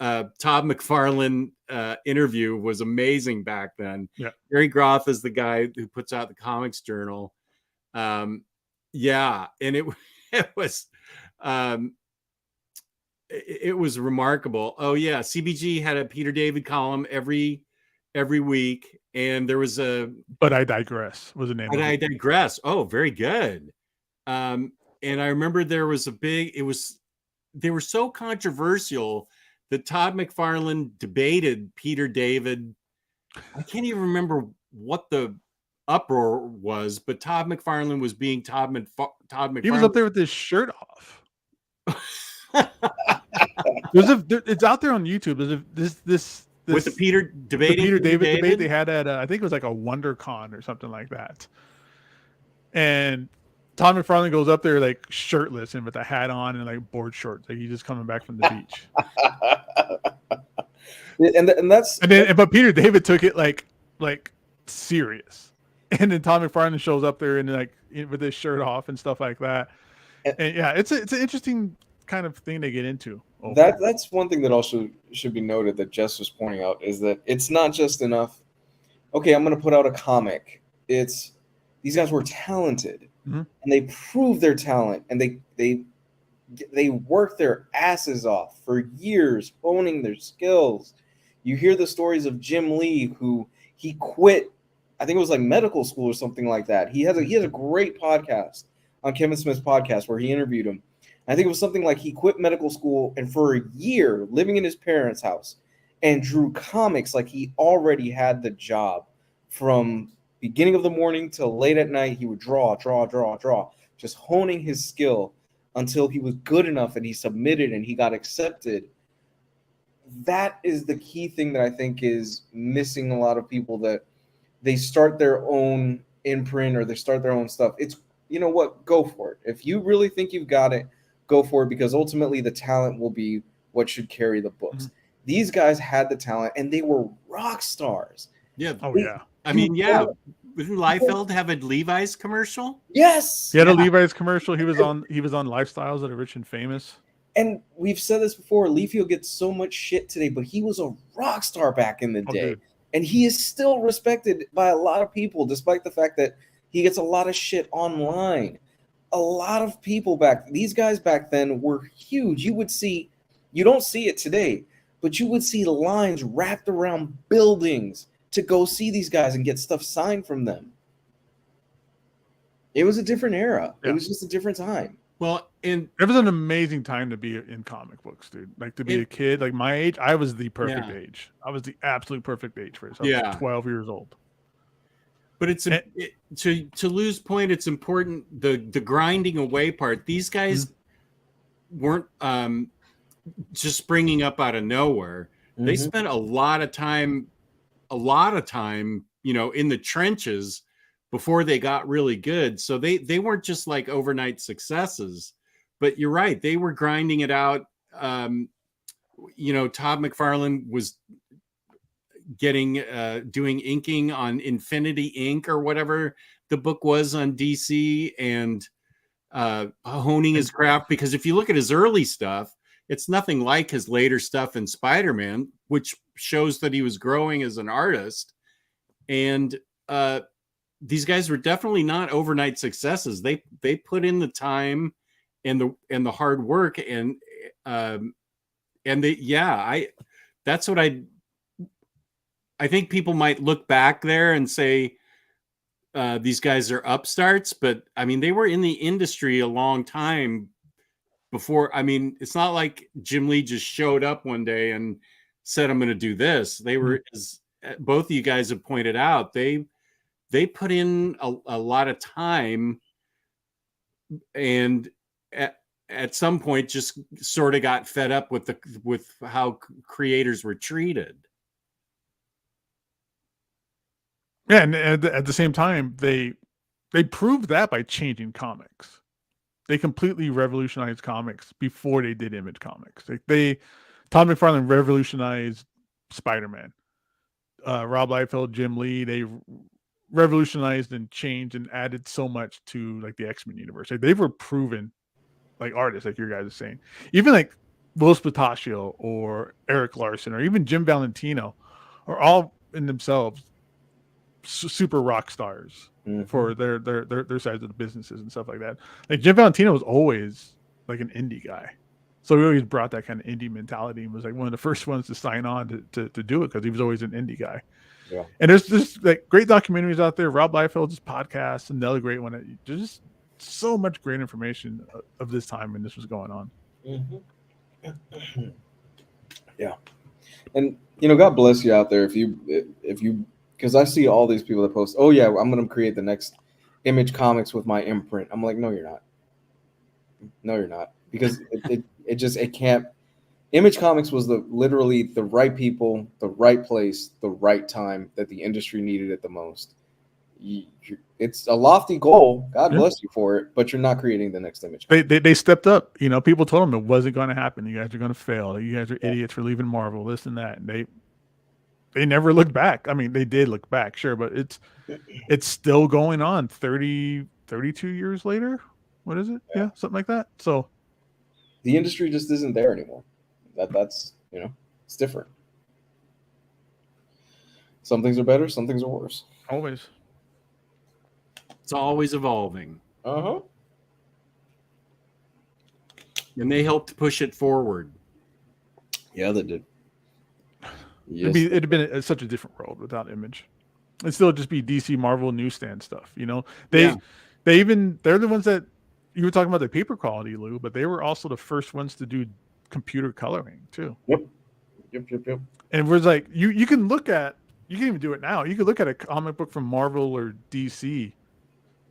McFarlane interview was amazing back then. Yeah. Gary Groth is the guy who puts out the Comics Journal. Yeah, and it was remarkable. Oh yeah, CBG had a Peter David column every week, and there was But I Digress was the name. But I Digress. Oh, very good. And I remember there was they were so controversial that Todd McFarlane debated Peter David. I can't even remember what the uproar was, but Todd McFarlane was being Todd McFarlane. He was up there with his shirt off. It's out there on YouTube. This with the Peter David debate they had at I think it was like a WonderCon or something like that. And Todd McFarlane goes up there like shirtless and with a hat on and like board shorts, like he's just coming back from the beach. But Peter David took it like serious, and then Todd McFarlane shows up there and like with his shirt off and stuff like that. And yeah, it's an interesting kind of thing they get into. That's one thing that also should be noted that Jess was pointing out, is that it's not just enough. Okay, I'm going to put out a comic. It's these guys were talented. Mm-hmm. And they prove their talent, and they work their asses off for years, honing their skills. You hear the stories of Jim Lee, who he quit, I think it was like medical school or something like that. He has a great podcast on Kevin Smith's podcast where he interviewed him. I think it was something like he quit medical school and for a year living in his parents' house and drew comics like he already had the job from beginning of the morning till late at night, he would draw, just honing his skill until he was good enough and he submitted and he got accepted. That is the key thing that I think is missing a lot of people, that they start their own imprint or they start their own stuff. It's, you know what, go for it. If you really think you've got it, go for it, because ultimately the talent will be what should carry the books. Mhm. These guys had the talent and they were rock stars. Yeah. Oh yeah. I mean, yeah. Didn't Liefeld have a Levi's commercial? Yes. He had a Levi's commercial. He was on Lifestyles that are Rich and Famous. And we've said this before, Liefeld gets so much shit today, but he was a rock star back in the day. Dude. And he is still respected by a lot of people, despite the fact that he gets a lot of shit online. A lot of people these guys back then were huge. You don't see it today, but you would see lines wrapped around buildings to go see these guys and get stuff signed from them. It was a different era. Yeah. It was just a different time. Well, and It was an amazing time to be in comic books, dude. Like to be a kid, like my age, I was the perfect age. I was the absolute perfect age for it. So I was 12 years old. but it's to lose point. It's important the grinding away part. These guys weren't just springing up out of nowhere. They spent a lot of time, you know, in the trenches before they got really good. So they weren't just like overnight successes. But you're right, they were grinding it out. You know, Todd McFarlane was doing inking on Infinity Inc. or whatever the book was on DC, and honing his craft. Because if you look at his early stuff, it's nothing like his later stuff in Spider-Man, which shows that he was growing as an artist. And these guys were definitely not overnight successes. They put in the time and the hard work, and that's what I think people might look back there and say these guys are upstarts, but I mean, they were in the industry a long time before. I mean, it's not like Jim Lee just showed up one day and said, I'm going to do this. They were, as both of you guys have pointed out, they put in a lot of time, and at some point just sort of got fed up with how creators were treated. Yeah, and at the same time, they proved that by changing comics. They completely revolutionized comics before they did Image Comics. Todd McFarlane revolutionized Spider-Man. Rob Liefeld, Jim Lee, they revolutionized and changed and added so much to like the X-Men universe. Like, they were proven like artists, like your guys are saying. Even like Will Spataccio or Eric Larson or even Jim Valentino are all in themselves super rock stars for their sides of the businesses and stuff like that. Like Jim Valentino was always like an indie guy, so he always brought that kind of indie mentality and was like one of the first ones to sign on to do it because he was always an indie guy. Yeah. And there's like great documentaries out there. Rob Liefeld's podcast, another great one. There's just so much great information of this time when this was going on. Yeah, and you know, God bless you out there if you. Because I see all these people that post, oh yeah, I'm going to create the next Image Comics with my imprint. I'm like, no, you're not. No, you're not. Because it can't. Image Comics was literally the right people, the right place, the right time that the industry needed it the most. It's a lofty goal. God bless you for it, but you're not creating the next Image Comics. They stepped up. You know, people told them it wasn't going to happen. You guys are going to fail. You guys are idiots for leaving Marvel, this and that. And they never looked back. I mean, they did look back, sure, but it's still going on 32 years later. What is it? Yeah, something like that. So the industry just isn't there anymore. That's, you know, it's different. Some things are better, some things are worse. Always. It's always evolving. Uh-huh. And they helped push it forward. Yeah, they did. Yes. It'd have been such a different world without Image. It'd still just be DC Marvel newsstand stuff. You know, they're the ones that you were talking about the paper quality, Lou, but they were also the first ones to do computer coloring too. Yep. And it was like you can look at You can even do it now. You could look at a comic book from Marvel or DC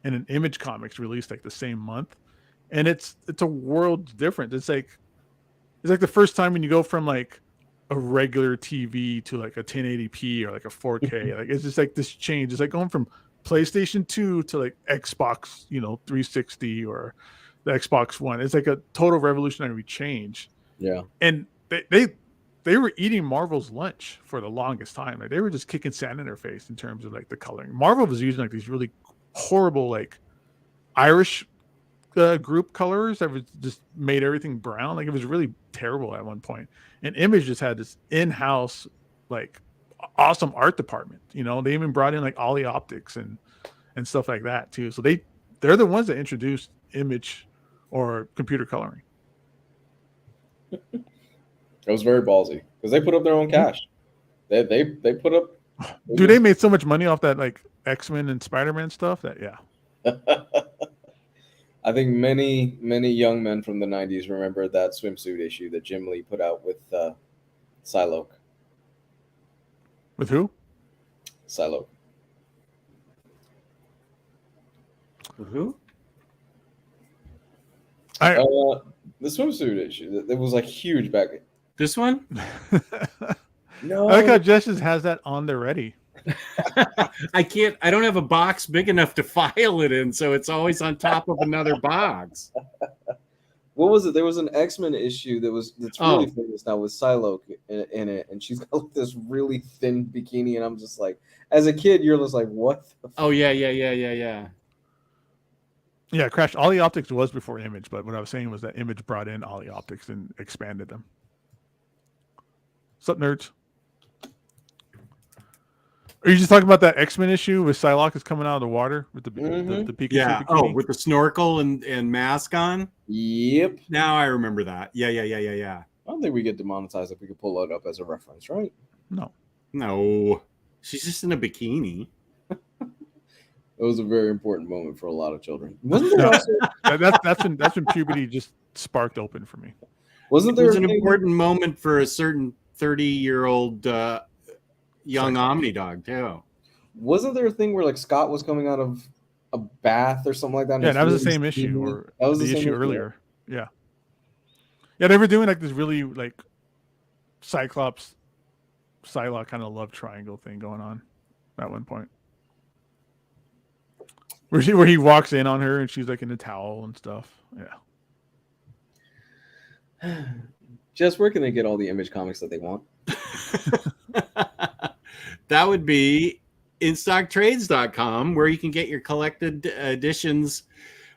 and an Image Comics released like the same month, and it's a world different. It's like the first time when you go from like a regular TV to like a 1080p or like a 4K. Like it's just like this change. It's like going from PlayStation 2 to like Xbox, 360 or the Xbox One. It's like a total revolutionary change. Yeah. And they were eating Marvel's lunch for the longest time. Like they were just kicking sand in their face in terms of like the coloring. Marvel was using like these really horrible like Irish group colors that was just made everything brown. Like it was really terrible at one point. And Image just had this in-house like awesome art department. They even brought in like Ollie Optics and stuff like that too. So they're the ones that introduced Image or computer coloring. It was very ballsy because they put up their own cash. They put up. Dude, they made so much money off that like X-Men and Spider-Man stuff that I think many young men from the 90s remember that swimsuit issue that Jim Lee put out with Psylocke. With who? Psylocke. With who? The swimsuit issue. It was like huge back. This one? No. I like how Justice has that on there ready. I don't have a box big enough to file it in, so it's always on top of another box. What was it? There was an X-Men issue that's really famous now with Psylocke in it, and she's got like this really thin bikini, and I'm just like, as a kid, you're just like, what? Oh yeah. Yeah, Crash. Ollie Optics was before Image, but what I was saying was that Image brought in Ollie Optics and expanded them. What's up, nerds? Are you just talking about that X-Men issue with Psylocke is coming out of the water with the Pikachu Yeah. bikini? Oh, with the snorkel and mask on? Yep. Now I remember that. Yeah. I don't think we get demonetized if we could pull it up as a reference, right? No. She's just in a bikini. It was a very important moment for a lot of children. Wasn't there also, That's when puberty just sparked open for me. wasn't It there was a an thing- important moment for a certain 30-year-old young Omnidog, too. Wasn't there a thing where like Scott was coming out of a bath or something like that? and Yeah, it's that was the really same issue, steamy? or That was the the same issue issue. earlier. Yeah, they were doing like this really like Cyclops, Psylocke kind of love triangle thing going on at one point, where he walks in on her and she's like in a towel and stuff. Yeah. Jess, where can they get all the Image comics that they want? That would be instocktrades.com, where you can get your collected editions,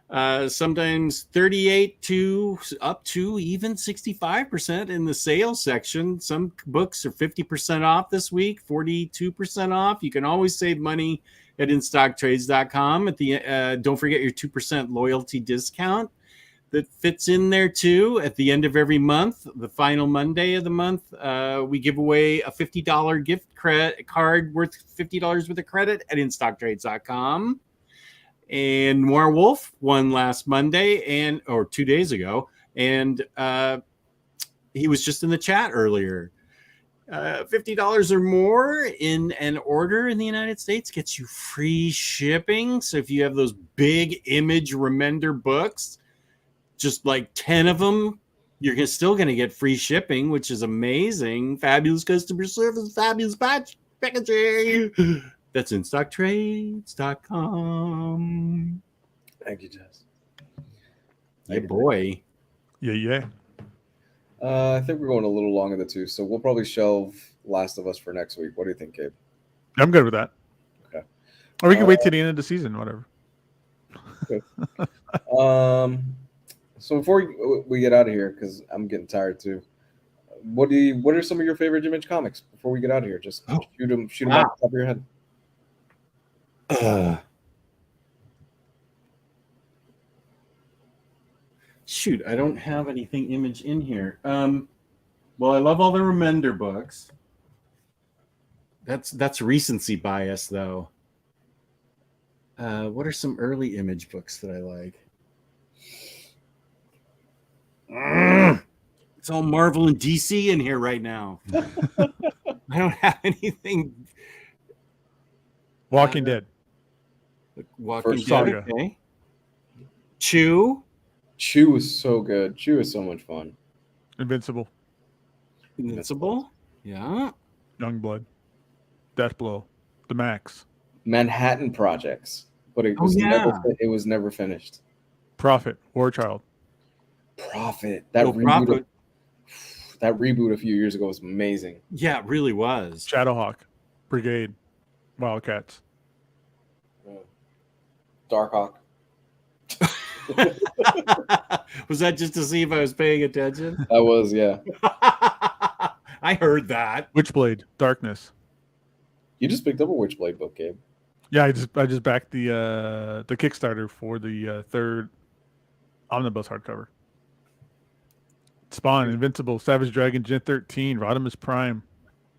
sometimes 38 to up to even 65% in the sales section. Some books are 50% off this week, 42% off. You can always save money at instocktrades.com. At the don't forget your 2% loyalty discount that fits in there too. At the end of every month, the final Monday of the month, we give away a $50 gift card worth $50 worth of credit at instocktrades.com. And Noir Wolf won last Monday or 2 days ago, and he was just in the chat earlier. $50 or more in an order in the United States gets you free shipping. So if you have those big Image Remender books, just like 10 of them, you're still going to get free shipping, which is amazing. Fabulous customer service, fabulous packaging. That's instocktrades.com. Thank you, Jess. Hey, boy. Yeah. I think we're going a little long in the tooth, so we'll probably shelve Last of Us for next week. What do you think, Gabe? I'm good with that. Okay. Or we can wait till the end of the season, whatever. So before we get out of here, because I'm getting tired too, what are some of your favorite Image comics before we get out of here? Just shoot them off the top of your head. Shoot, I don't have anything Image in here. Well, I love all the Remender books. That's recency bias, though. What are some early Image books that I like? It's all Marvel and DC in here right now. I don't have anything Walking Dead. Walking First Dead. saga. Okay. Chew. Chew is so good. Chew is so much fun. Invincible. Invincible. Yeah. Youngblood. Deathblow. The Max. Manhattan Projects, but it Oh, was yeah. never finished. Prophet. War Child. Prophet. That Well, reboot. That reboot a few years ago was amazing. Yeah, it really was. Shadowhawk. Brigade. Wildcats. Darkhawk. Was that just to see if I was paying attention? That was, yeah. I heard that. Witchblade. Darkness. You just picked up a Witchblade book, Gabe. Yeah, I just backed the Kickstarter for the third Omnibus hardcover. Spawn, Invincible, Savage Dragon, Gen 13, Rodimus Prime.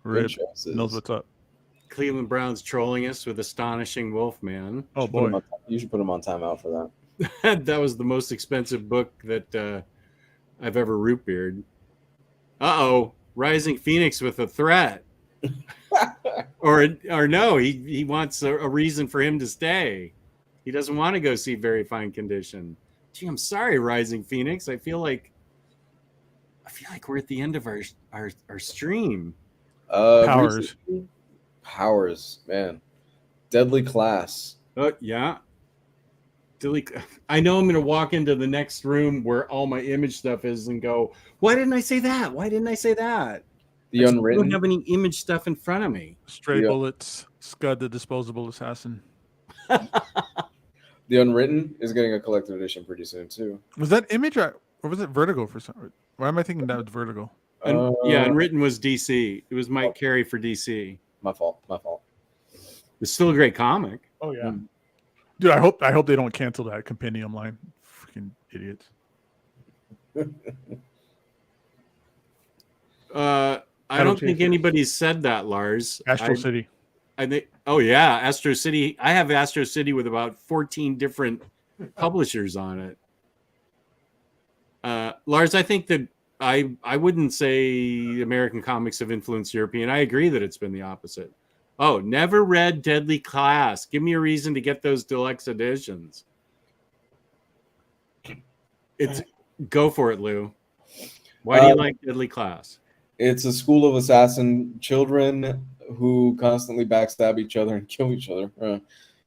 Good Rip choices. knows what's up. Cleveland Browns trolling us with Astonishing Wolfman. Oh boy, You should put him on timeout for that. That was the most expensive book that I've ever root beered. Uh-oh. Rising Phoenix with a threat. or no, he wants a reason for him to stay. He doesn't want to go see Very Fine Condition. Gee, I'm sorry, Rising Phoenix. I feel like we're at the end of our stream. Powers. Powers, man. Deadly Class. Oh yeah. I know I'm going to walk into the next room where all my image stuff is and go, why didn't I say that? Why didn't I say that? The I Unwritten. don't have any image stuff in front of me. Stray Yeah. Bullets, Scud the Disposable Assassin. The Unwritten is getting a collector's edition pretty soon too. Was that Image or was it Vertigo for some? Why am I thinking that was Vertigo? And, Unwritten was DC. It was Mike Carey for DC. My fault. It's still a great comic. Oh yeah, dude. I hope they don't cancel that compendium line. Freaking idiots. I don't think anybody's said that, Lars. Astro City. I think. Oh yeah, Astro City. I have Astro City with about 14 different publishers on it. Lars, I think that I wouldn't say American comics have influenced European. I agree that it's been the opposite. Oh, never read Deadly Class. Give me a reason to get those deluxe editions. Go for it, Lou. Why do you like Deadly Class? It's a school of assassin children who constantly backstab each other and kill each other. And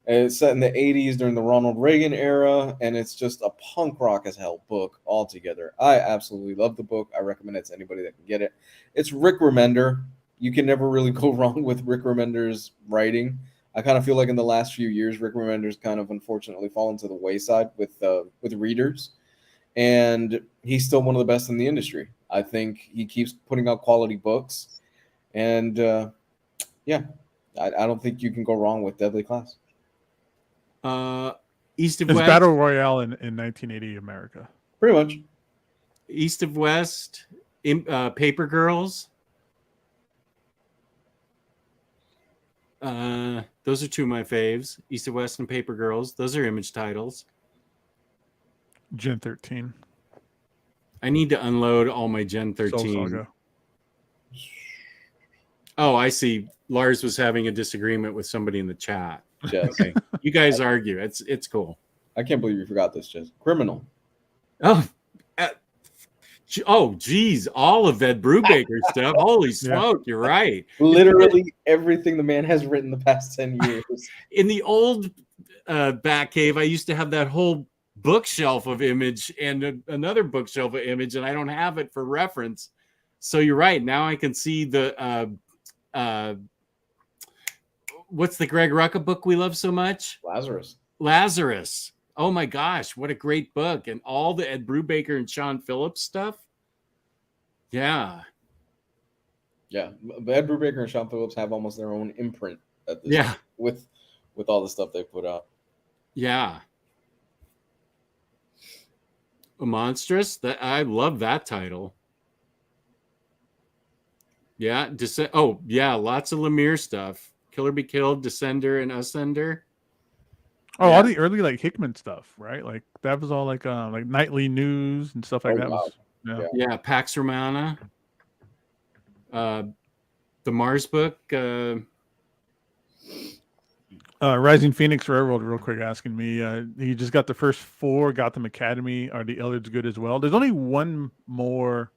it's set in the 80s during the Ronald Reagan era, and it's just a punk rock as hell book altogether. I absolutely love the book. I recommend it to anybody that can get it. It's Rick Remender. You can never really go wrong with Rick Remender's writing. I kind of feel like in the last few years, Rick Remender's kind of unfortunately fallen to the wayside with readers, and he's still one of the best in the industry. I think he keeps putting out quality books, and I don't think you can go wrong with Deadly Class. East of It's West. Battle Royale in 1980 America. Pretty much. East of West. Paper Girls. Those are two of my faves. East of West and Paper Girls. Those are Image titles. Gen 13. I need to unload all my Gen 13. Soul Saga. Oh, I see. Lars was having a disagreement with somebody in the chat. Yes. Okay. You guys argue. It's cool. I can't believe you forgot this, Jess. Criminal. Geez. All of Ed Brubaker stuff. Holy smoke. You're right. Literally everything the man has written the past 10 years. In the old Batcave, I used to have that whole bookshelf of Image and another bookshelf of Image, and I don't have it for reference. So you're right. Now I can see the what's the Greg Rucka book we love so much? Lazarus. Oh my gosh, what a great book. And all the Ed Brubaker and Sean Phillips stuff. Yeah. Yeah. Ed Brubaker and Sean Phillips have almost their own imprint at this point with all the stuff they put out. Yeah. Monstrous. I love that title. Yeah. Lots of Lemire stuff. Killer Be Killed, Descender, and Ascender. Oh, all the early like Hickman stuff, right? Like that was all like nightly news and stuff like that. Wow. Yeah, Pax Romana. The Mars book. Rising Phoenix Railroad, real quick, asking me. He just got the first 4 Gotham Academy. Are the others good as well? There's only one more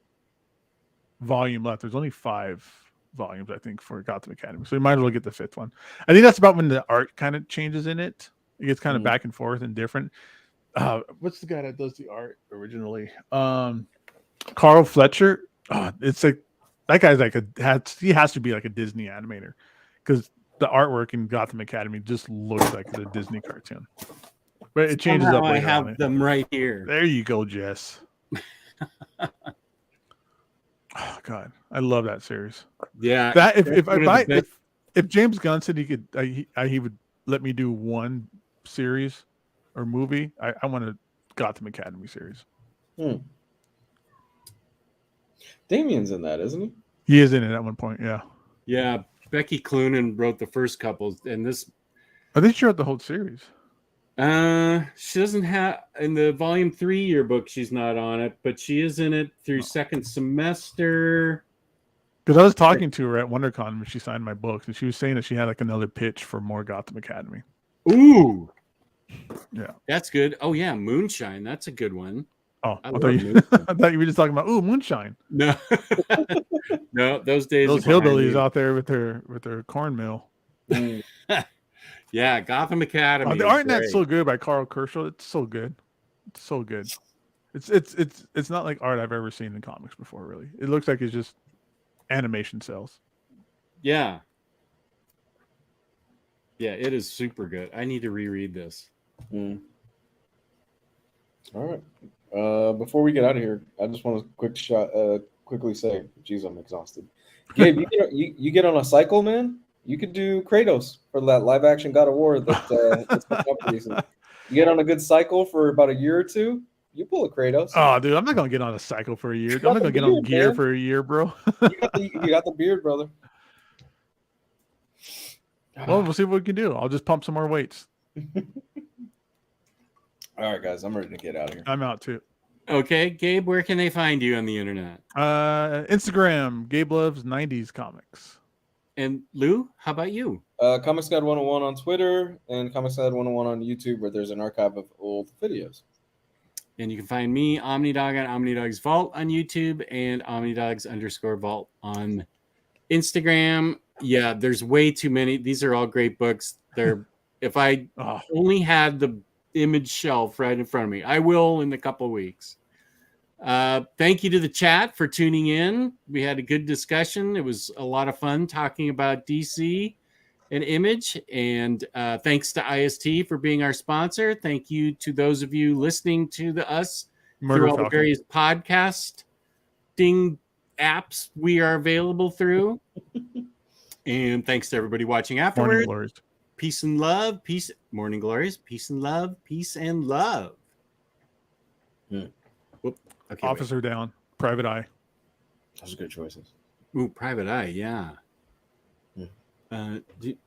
volume left. There's only 5 volumes, I think, for Gotham Academy. So you might as well get the 5th one. I think that's about when the art kind of changes in it. It gets kind of back and forth and different. What's the guy that does the art originally? Carl Fletcher. It's like that guy's like he has to be like a Disney animator because the artwork in Gotham Academy just looks like a Disney cartoon. But it changes Somehow up. I Later have on. them right here. There you go, Jess. Oh God, I love that series. Yeah. That That's if James Gunn said he could, he would let me do one series or movie. I want a Gotham Academy series. Damien's in that, isn't he? He is in it at one point. Yeah. yeah. Becky Cloonan wrote the first couple, and this. I think she wrote the whole series. She doesn't have in the volume 3 yearbook. She's not on it, but she is in it through second semester. Because I was talking to her at WonderCon when she signed my books, and she was saying that she had like another pitch for more Gotham Academy. Ooh, yeah, that's good. Oh yeah, Moonshine. That's a good one. Oh, I love thought you were just talking about Moonshine. No, no, those days. Those hillbillies out there with their cornmeal. Yeah, Gotham Academy. The art in that's so good by Carl Kershaw. It's so good. It's so good. It's not like art I've ever seen in comics before. Really, it looks like it's just animation cells. Yeah. Yeah, it is super good. I need to reread this. All right. Before we get out of here, I just want to quickly say, geez, I'm exhausted. Gabe, you get on a cycle, man. You could do Kratos for that live action God of War that's been up recently. You get on a good cycle for about a year or two, you pull a Kratos. Oh, dude, I'm not gonna get on a cycle for a year. I'm not gonna get on gear for a year, bro. you got the beard, brother. Well, we'll see what we can do. I'll just pump some more weights. All right, guys, I'm ready to get out of here. I'm out too. Okay, Gabe, where can they find you on the internet? Instagram, Gabe Loves 90s Comics. And Lou, how about you? Comics Guide 101 on Twitter and Comics Guide 101 on YouTube, where there's an archive of old videos. And you can find me, OmniDog, on OmniDog's Vault on YouTube and OmniDogs_Vault on Instagram. Yeah, there's way too many. These are all great books. They're if I only had the image shelf right in front of me, I will in a couple of weeks. Thank you to the chat for tuning in. We had a good discussion. It was a lot of fun talking about DC and Image. And thanks to IST for being our sponsor. Thank you to those of you listening to us through all the various podcasting apps we are available through. And thanks to everybody watching afterwards. Morning Glories. Peace and love. Peace. Morning Glories. Peace and love. Peace and love. Whoop. Okay, Officer down. Private Eye. Those are good choices. Ooh, Private Eye. Yeah.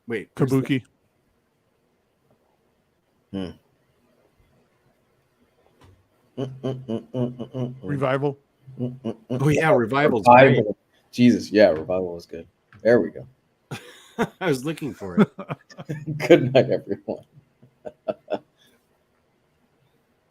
Wait. Kabuki. Revival. Oh yeah, Revival's Revival. great. Jesus, yeah, Revival was good. There we go. I was looking for it. Good night, everyone.